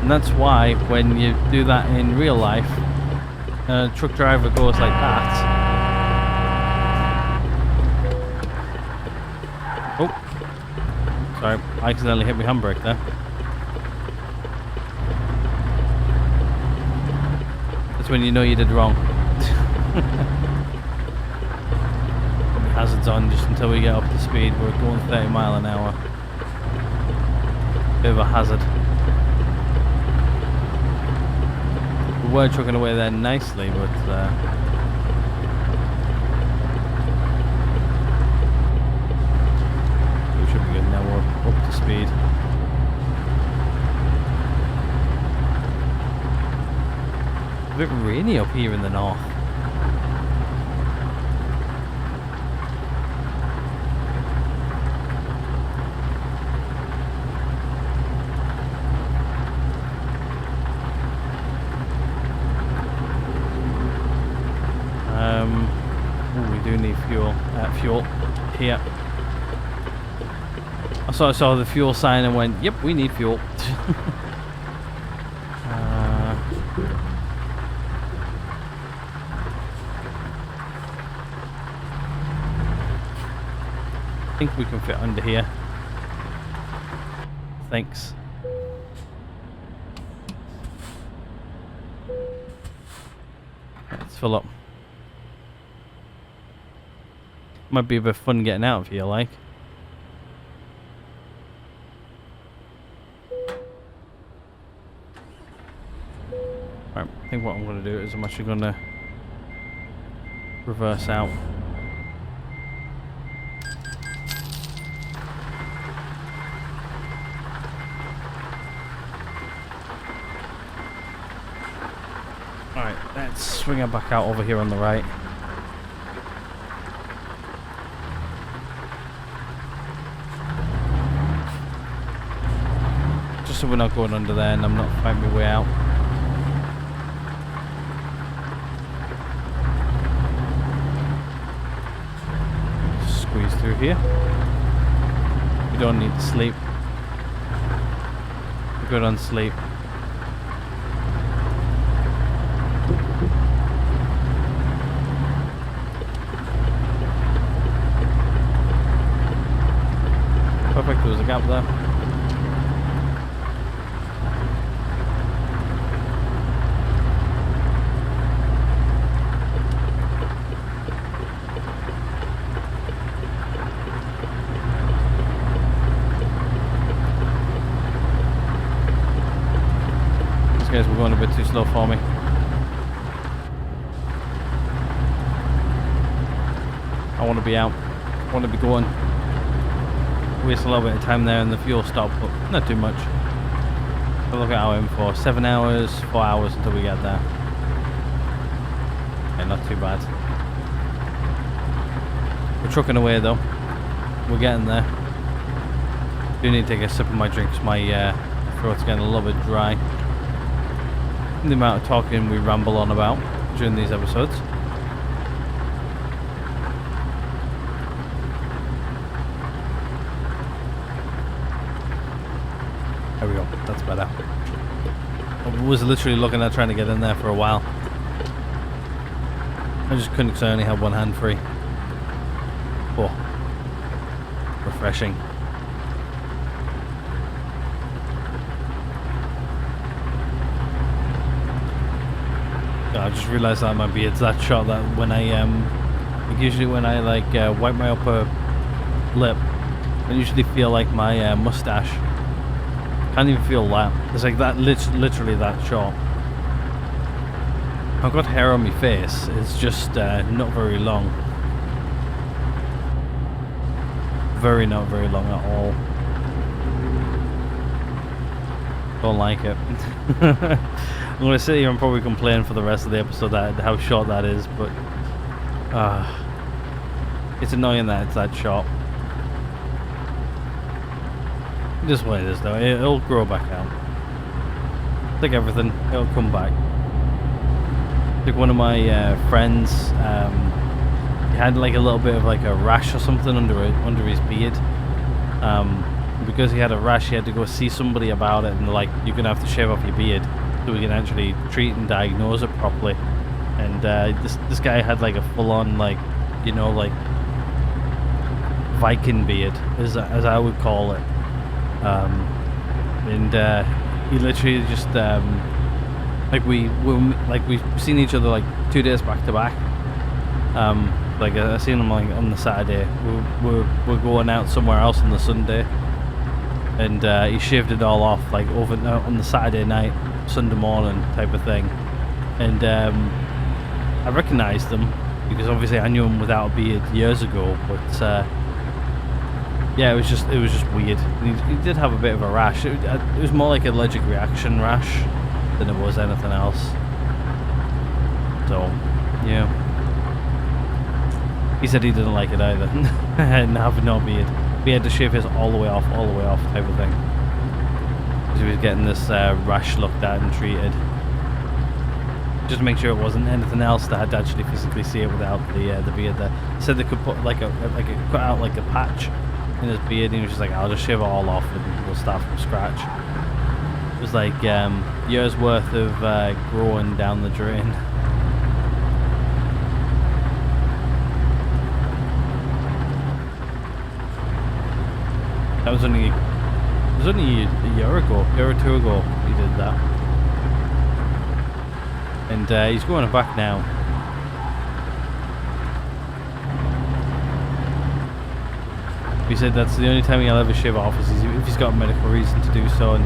And that's why when you do that in real life, a truck driver goes like that. Oh, sorry, I accidentally hit my handbrake there. That's when you know you did wrong. Put my hazards on just until we get up to speed. We're going 30 mile an hour. Bit of a hazard. We were trucking away there nicely, but we should be good now. We're up to speed. A bit rainy up here in the north. We do need fuel. Fuel here. I saw the fuel sign and went, "Yep, we need fuel." I think we can fit under here. Thanks. Let's fill up. Might be a bit of fun getting out of here, like. Right, I think what I'm going to do is I'm actually going to reverse out. Alright, let's swing it back out over here on the right. Just so we're not going under there and I'm not fighting my way out. Just squeeze through here. don't need to sleep. We're good on sleep. Perfect, there was a gap there. These guys were going a bit too slow for me. I want to be out. I want to be going. Waste a little bit of time there in the fuel stop, but not too much. So look at our aim for 7 hours, 4 hours until we get there. Yeah, not too bad. We're trucking away though. We're getting there. Do need to take a sip of my drinks. My throat's getting a little bit dry. The amount of talking we ramble on about during these episodes. There we go, that's better. I was literally looking at trying to get in there for a while. I just couldn't because I only had one hand free. Oh, refreshing. I just realised that my beard's that short that when I like usually when I like wipe my upper lip, I usually feel like my mustache. Can't even feel that. It's like that, literally that short. I've got hair on my face. It's just not very long. Not very long at all. Don't like it. I'm gonna sit here and probably complain for the rest of the episode that how short that is, but it's annoying that it's that short. Just what it is though, it'll grow back out. Like everything, it'll come back. Like one of my friends, he had like a little bit of like a rash or something under his beard. Because he had a rash, he had to go see somebody about it, and they're like, you're gonna have to shave off your beard so we can actually treat and diagnose it properly. And this guy had like a full-on like, you know, like Viking beard, as I would call it. And he literally just like we've seen each other like 2 days back to back. Like I seen him like on the Saturday. We're going out somewhere else on the Sunday, and he shaved it all off like over on the Saturday night, Sunday morning type of thing. And I recognised him because obviously I knew him without a beard years ago, but. Yeah, it was just weird. He did have a bit of a rash. It was more like an allergic reaction rash than it was anything else. So, yeah. He said he didn't like it either. And having no beard. He had to shave his all the way off type of thing. Because he was getting this rash looked at and treated. Just to make sure it wasn't anything else that I'd actually physically see it without the beard there. He said they could put like cut out like a patch in his beard, and he was just like, I'll just shave it all off and we'll start from scratch. It was like years worth of growing down the drain. That was only a year or two ago he did that. And he's going back now. He said that's the only time he'll ever shave it off is if he's got a medical reason to do so. And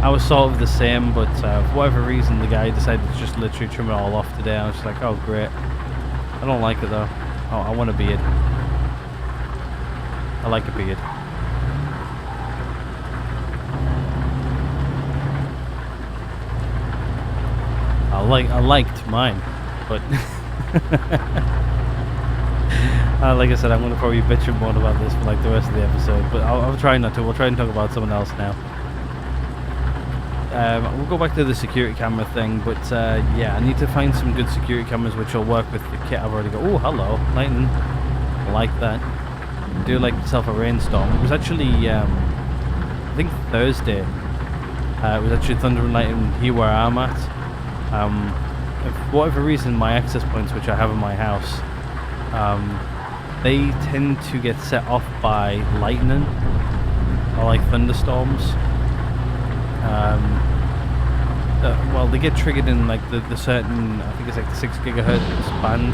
I was sort of the same, but for whatever reason the guy decided to just literally trim it all off today. I was just like, oh great. I don't like it though. I want a beard. I like a beard. I liked mine, but like I said, I'm going to probably bitch and moan about this for like the rest of the episode, but I'll try not to. We'll try and talk about someone else now. We'll go back to the security camera thing, but yeah, I need to find some good security cameras which will work with the kit I've already got. Oh, hello, lightning. I like that. do like yourself a rainstorm. It was actually, I think Thursday. It was actually thunder and lightning here where I'm at. For whatever reason, my access points, which I have in my house, they tend to get set off by lightning or like thunderstorms. Well, they get triggered in like the certain, I think it's like the 6 gigahertz band.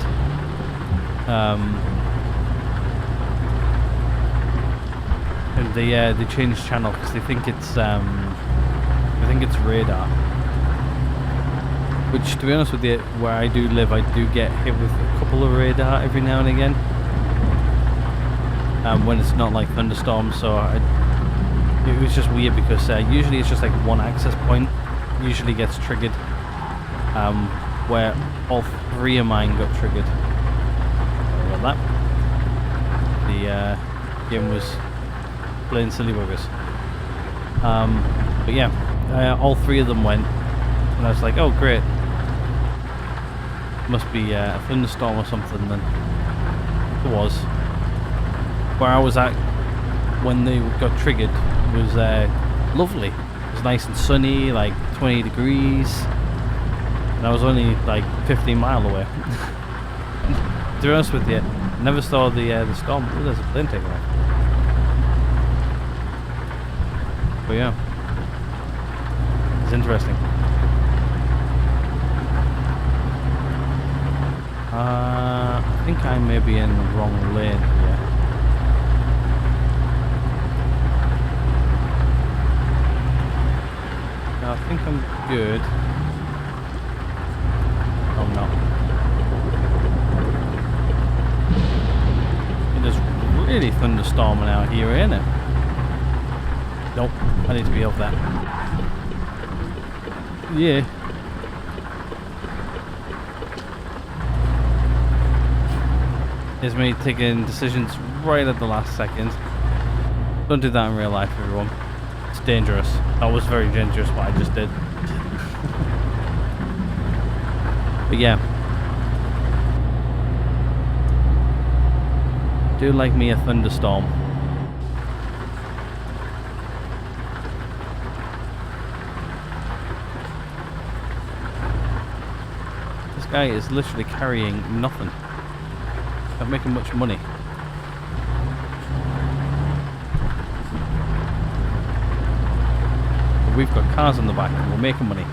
And they change channel because they think it's radar. Which, to be honest with you, where I do live, I do get hit with a couple of radar every now and again. When it's not like thunderstorms, so it was just weird because usually it's just like one access point usually gets triggered, where all 3 of mine got triggered. Sorry about that. The game was playing silly buggers. But yeah, all 3 of them went, and I was like, oh great, must be a thunderstorm or something. Then it was. Where I was at when they got triggered was lovely. It was nice and sunny, like 20 degrees, and I was only like 15 miles away. To be honest with you, I never saw the storm. Oh, there's a plane taking off. But yeah, it's interesting. I think I may be in the wrong lane here. I think I'm good. I'm not. It is really thunderstorming out here, isn't it? Nope, I need to be off that. Yeah. Here's me taking decisions right at the last second. Don't do that in real life, everyone. It's dangerous. That was very dangerous what I just did. But yeah. Do like me a thunderstorm. This guy is literally carrying nothing. Not making much money. But we've got cars on the back and we're making money.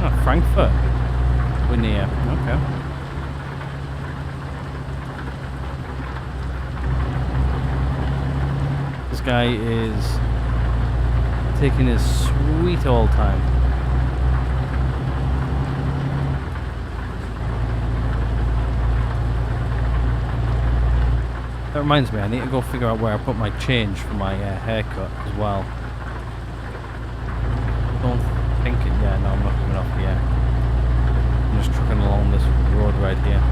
Oh, Frankfurt. We're near. Okay. This guy is taking his sweet old time. That reminds me, I need to go figure out where I put my change for my haircut as well. Don't think it. Yeah, no, I'm not coming off here. I'm just trucking along this road right here.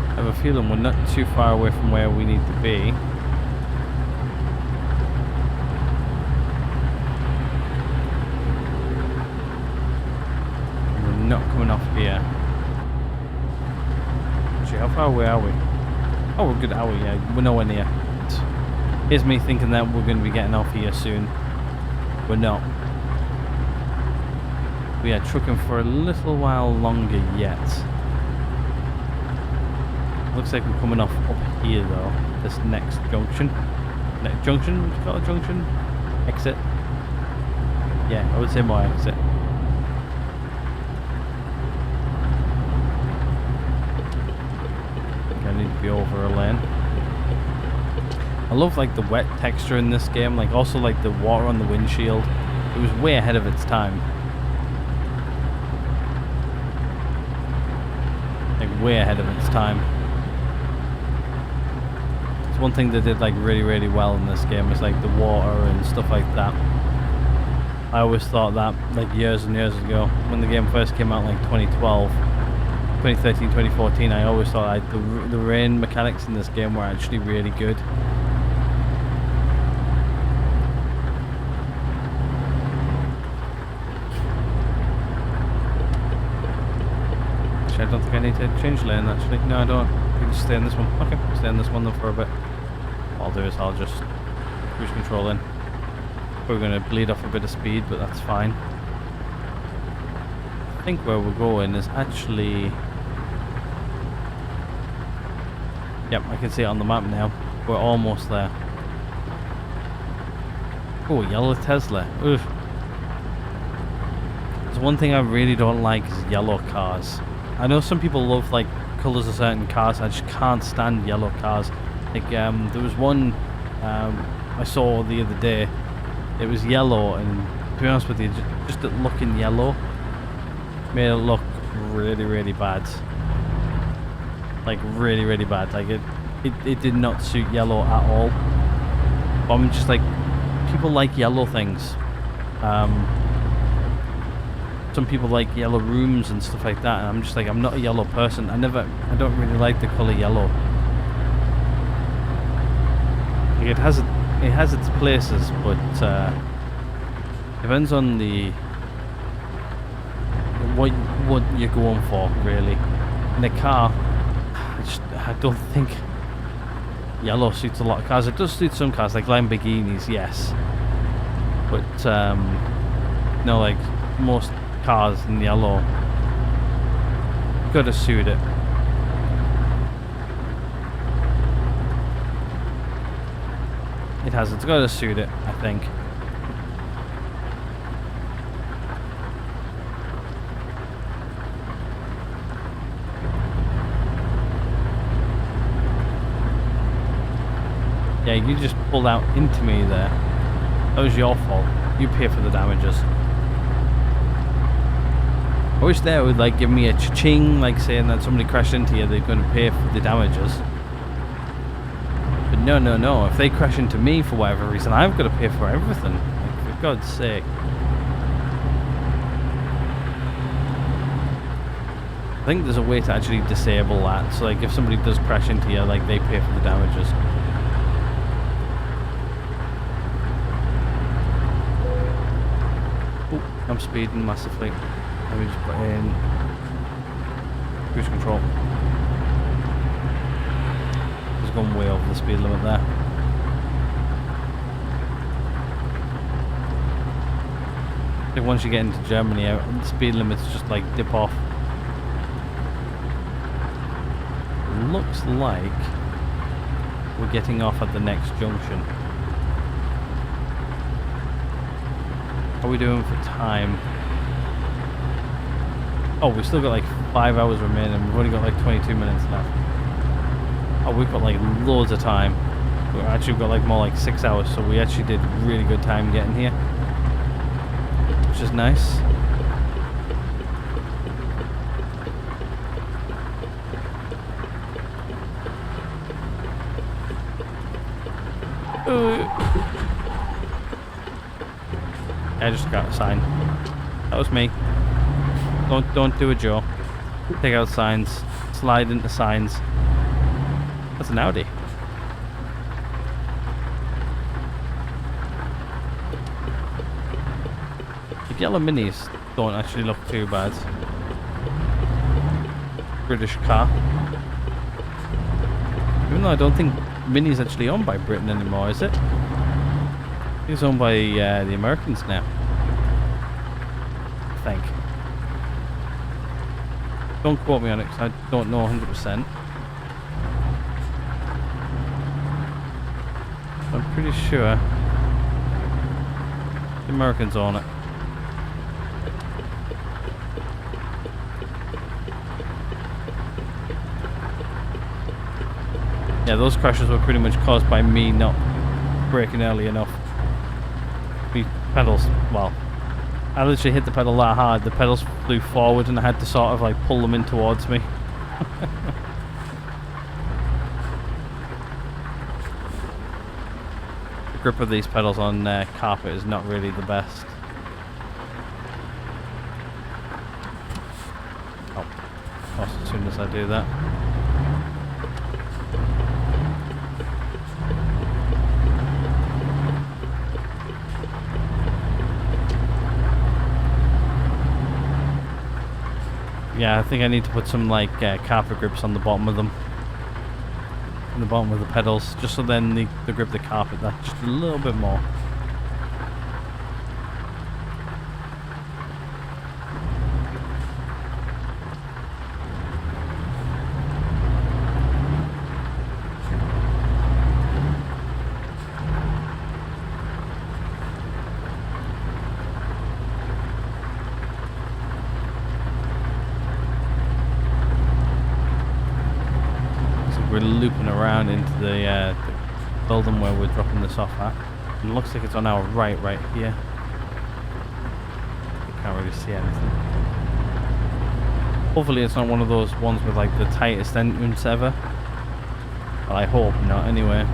I have a feeling we're not too far away from where we need to be. We're not coming off here. Actually, how far away are we? Oh, we're a good hour, yeah. We're nowhere near. Here's me thinking that we're going to be getting off here soon. We're not. We are trucking for a little while longer yet. Looks like we're coming off up here though. This next junction. Next junction? Would you call it junction? Exit? Yeah, I would say more exit. I need to be over a lane. I love like the wet texture in this game, like also like the water on the windshield. It was way ahead of its time. way ahead of its time. It's one thing they did like really well in this game is like the water and stuff like that. I always thought that like years and years ago when the game first came out, like 2012, 2013, 2014, I always thought like the rain mechanics in this game were actually really good. I don't think I need to change lane actually. No, I don't. I can just stay in this one. Okay, stay in this one then for a bit. What I'll do is I'll just cruise control in. We're going to bleed off a bit of speed, but that's fine. I think where we're going is actually... Yep, I can see it on the map now. We're almost there. Oh, yellow Tesla. Oof. There's one thing I really don't like is yellow cars. I know some people love like colours of certain cars. I just can't stand yellow cars. Like there was one I saw the other day. It was yellow, and to be honest with you, just it looking yellow made it look really bad. Like really bad. Like it did not suit yellow at all. But I'm just like, people like yellow things. Some people like yellow rooms and stuff like that, and I'm just like, I'm not a yellow person. I don't really like the colour yellow. Like it has its places, but depends on what you're going for, really. In a car, I don't think yellow suits a lot of cars. It does suit some cars, like Lamborghinis, yes. But no, like most cars in yellow, gotta suit it. It's gotta suit it, I think. Yeah, you just pulled out into me there. That was your fault. You pay for the damages. I wish they would like give me a cha-ching, like saying that somebody crashed into you, they're going to pay for the damages. But no, if they crash into me for whatever reason, I've got to pay for everything. Like, for God's sake. I think there's a way to actually disable that, so like if somebody does crash into you, like they pay for the damages. Oh, I'm speeding massively. Let me just put in cruise control. Just gone way over the speed limit there. I think once you get into Germany, the speed limits just like dip off. Looks like we're getting off at the next junction. How are we doing for time? Oh, we've still got like 5 hours remaining. We've only got like 22 minutes left. Oh, we've got like loads of time. We've got like more like 6 hours, so we actually did really good time getting here, which is nice. I just got a sign. That was me. Don't do a Joe. Take out signs. Slide into signs. That's an Audi. The yellow minis don't actually look too bad. British car. Even though I don't think Mini's actually owned by Britain anymore, is it? It's owned by the Americans now, I think. Don't quote me on it because I don't know 100%. I'm pretty sure the Americans own it. Yeah, those crashes were pretty much caused by me not braking early enough. The pedals, well, I literally hit the pedal that hard, the pedals flew forward and I had to sort of like pull them in towards me. The grip of these pedals on carpet is not really the best. Oh, as soon as I do that. Yeah, I think I need to put some like carpet grips on the bottom of them. On the bottom of the pedals, just so then they grip the carpet that just a little bit more. We're looping around into the building where we're dropping this off at. And it looks like it's on our right here. You can't really see anything. Hopefully it's not one of those ones with like the tightest entrance ever. Well, I hope not anyway.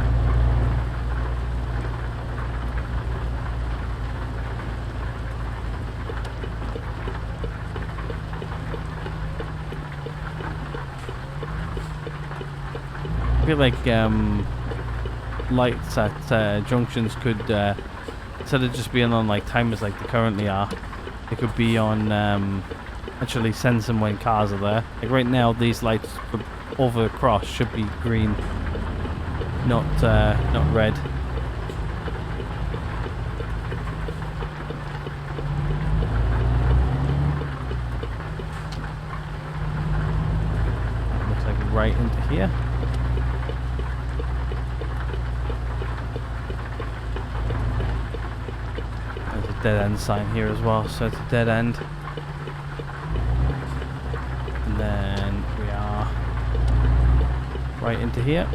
I feel like lights at junctions could, instead of just being on like timers like they currently are, they could be on actually sensing when cars are there. Like right now, these lights over across should be green, not red. Looks like right into here. Dead end sign here as well, so it's a dead end. And then we are right into here.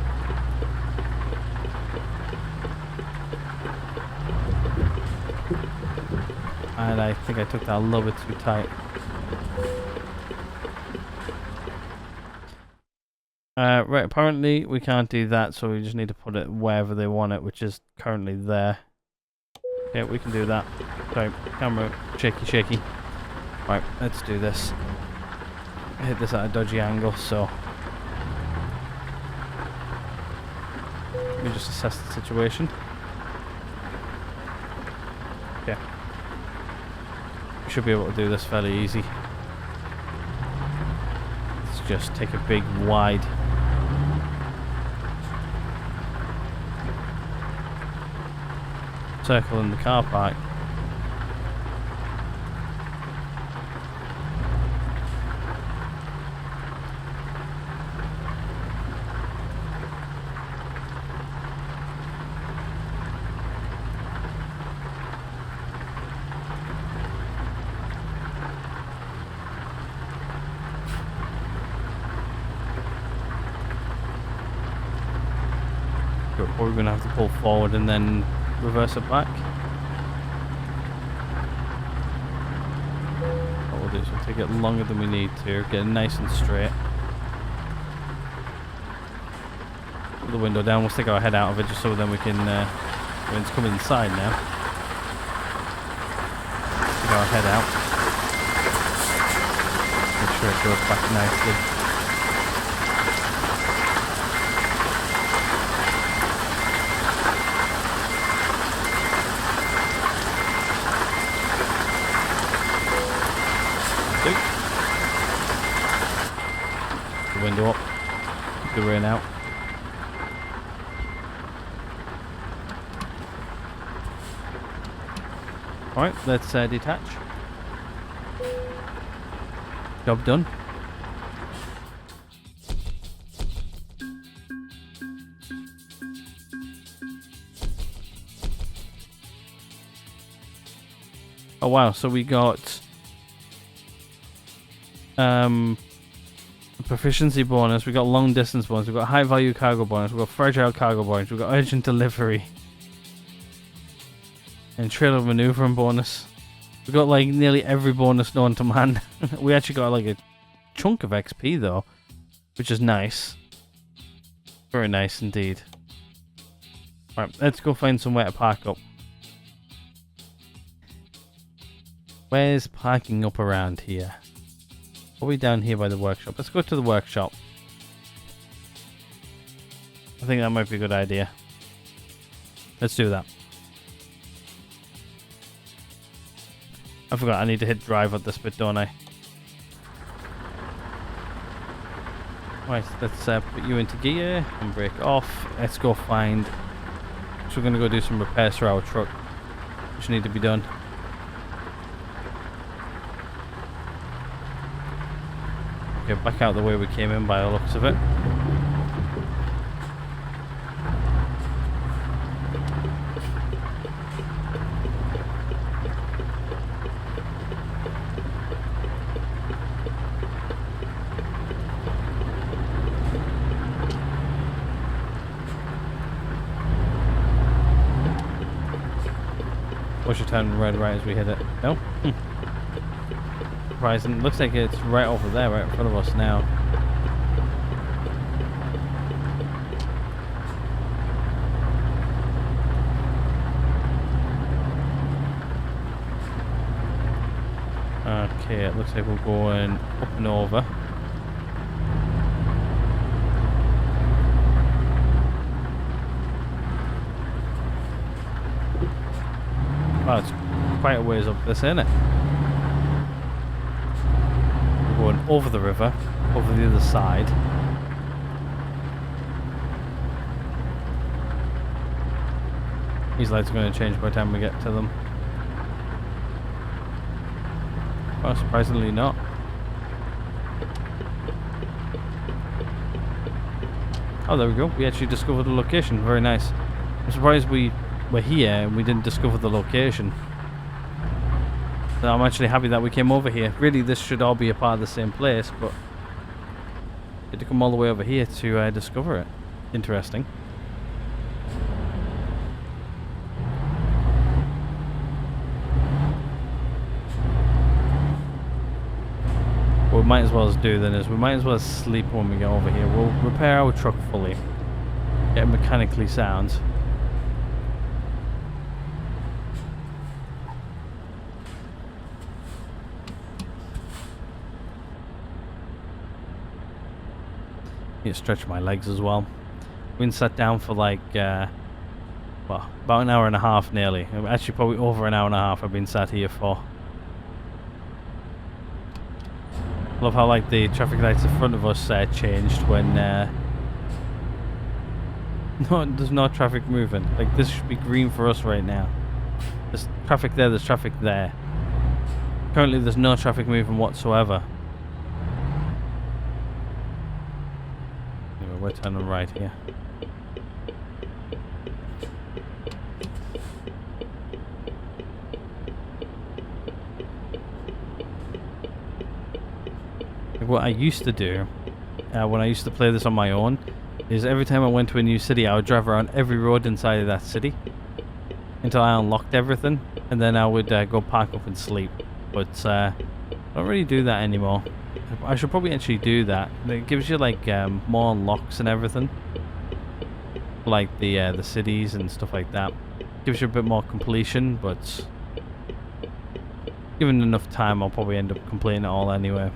And I think I took that a little bit too tight. Right, apparently we can't do that, so we just need to put it wherever they want it, which is currently there. Yeah, we can do that. Sorry, camera shaky. Right, let's do this. I hit this at a dodgy angle, so let me just assess the situation. Okay. We should be able to do this fairly easy. Let's just take a big wide circle in the car park. Or we're going to have to pull forward and then reverse it back. What we'll do is we'll take it longer than we need to, get it nice and straight. Put the window down, we'll stick our head out of it just so then we can, when it's coming inside now, stick our head out. Make sure it goes back nicely. Window up, keep the rain out. Alright, let's detach. Job done. Oh wow, so we got proficiency bonus, we got long distance bonus, we got high value cargo bonus, we got fragile cargo bonus, we got urgent delivery, and trailer maneuvering bonus. We got like nearly every bonus known to man. We actually got like a chunk of XP though. which is nice. Very nice indeed. Right, let's go find somewhere to park up. Where's parking up around here? Are we down here by the workshop? Let's go to the workshop. I think that might be a good idea. Let's do that. I forgot I need to hit drive at this bit, don't I? Right, let's put you into gear and brake off. Let's go find... So we're going to go do some repairs for our truck, which need to be done. Okay, back out the way we came in by the looks of it. We should turn red right as we hit it. No? Surprising. Looks like it's right over there, right in front of us now. Okay, it looks like we're going up and over. Wow, it's quite a ways up this, isn't it? We're going over the river, over the other side. These lights are going to change by the time we get to them. Well, surprisingly not. Oh, there we go. We actually discovered the location. Very nice. I'm surprised we're here and we didn't discover the location. So I'm actually happy that we came over here. Really, this should all be a part of the same place, but we had to come all the way over here to discover it. Interesting. What we might as well do then is we might as well sleep when we get over here. We'll repair our truck fully, get it mechanically sound. Need to stretch my legs as well. We've been sat down for like, well, about an hour and a half nearly. Actually, probably over an hour and a half I've been sat here for. Love how like the traffic lights in front of us changed when there's no traffic moving. Like this should be green for us right now. There's traffic there, there's traffic there. Currently there's no traffic moving whatsoever. Anyway, we're turning right here. What I used to do when I used to play this on my own is every time I went to a new city I would drive around every road inside of that city until I unlocked everything, and then I would go park up and sleep. But I don't really do that anymore. I should probably actually do that. It gives you like more unlocks and everything, like the cities and stuff like that. Gives you a bit more completion, but given enough time I'll probably end up completing it all anyway.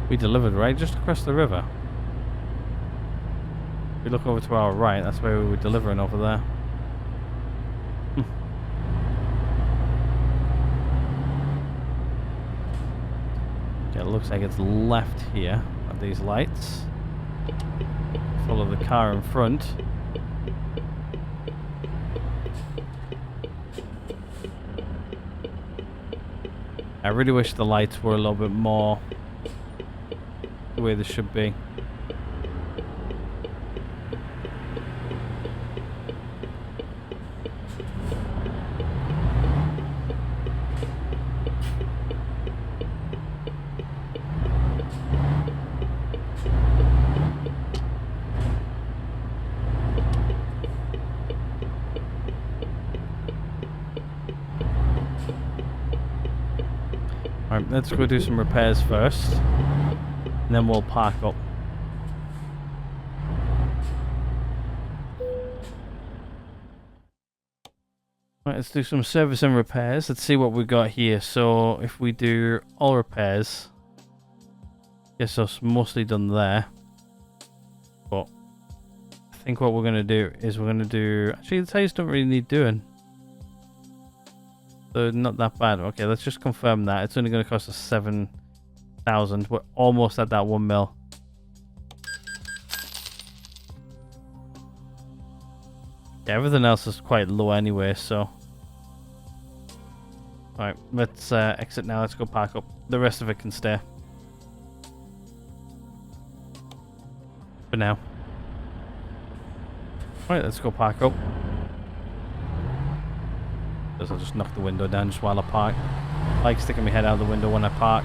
We delivered right just across the river. If we look over to our right, that's where we were delivering over there. Yeah, it looks like it's left here at these lights. Follow the car in front. I really wish the lights were a little bit more the way they should be. Right, let's go do some repairs first. And then we'll park up. Right, let's do some service and repairs. Let's see what we got here. So if we do all repairs, guess that's mostly done there. But I think what we're gonna do is we're gonna do. Actually, the tires don't really need doing. So not that bad. Okay, let's just confirm that it's only gonna cost us 7,000. We're almost at that 1 mil. Yeah, everything else is quite low anyway, so... Alright, let's exit now, let's go park up. The rest of it can stay. For now. Alright, let's go park up. I'll just knock the window down just while I park. I like sticking my head out the window when I park.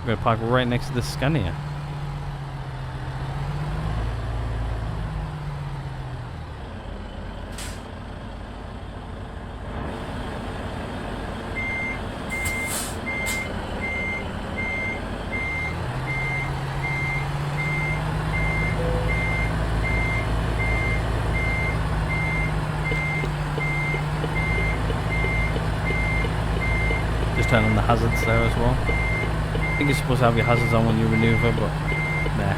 I'm going to park right next to the Scania. Turn on the hazards there as well. I think you're supposed to have your hazards on when you maneuver, but nah.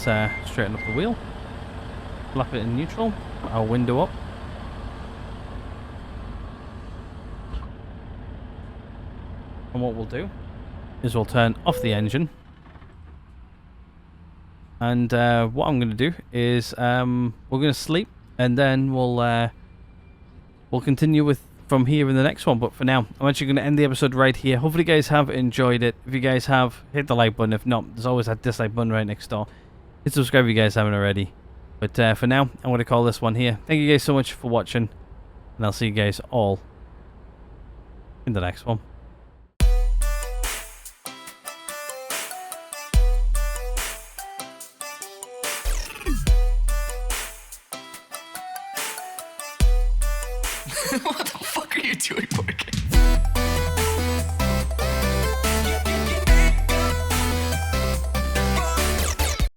Let's straighten up the wheel. Flap it in neutral. Put our window up. And what we'll do is we'll turn off the engine. And what I'm going to do is we're going to sleep, and then we'll continue with from here in the next one. But for now, I'm actually going to end the episode right here. Hopefully you guys have enjoyed it. If you guys have, hit the like button. If not, there's always that dislike button right next door. Hit subscribe if you guys haven't already. But for now, I'm going to call this one here. Thank you guys so much for watching, and I'll see you guys all in the next one. What the fuck are you doing, Bark?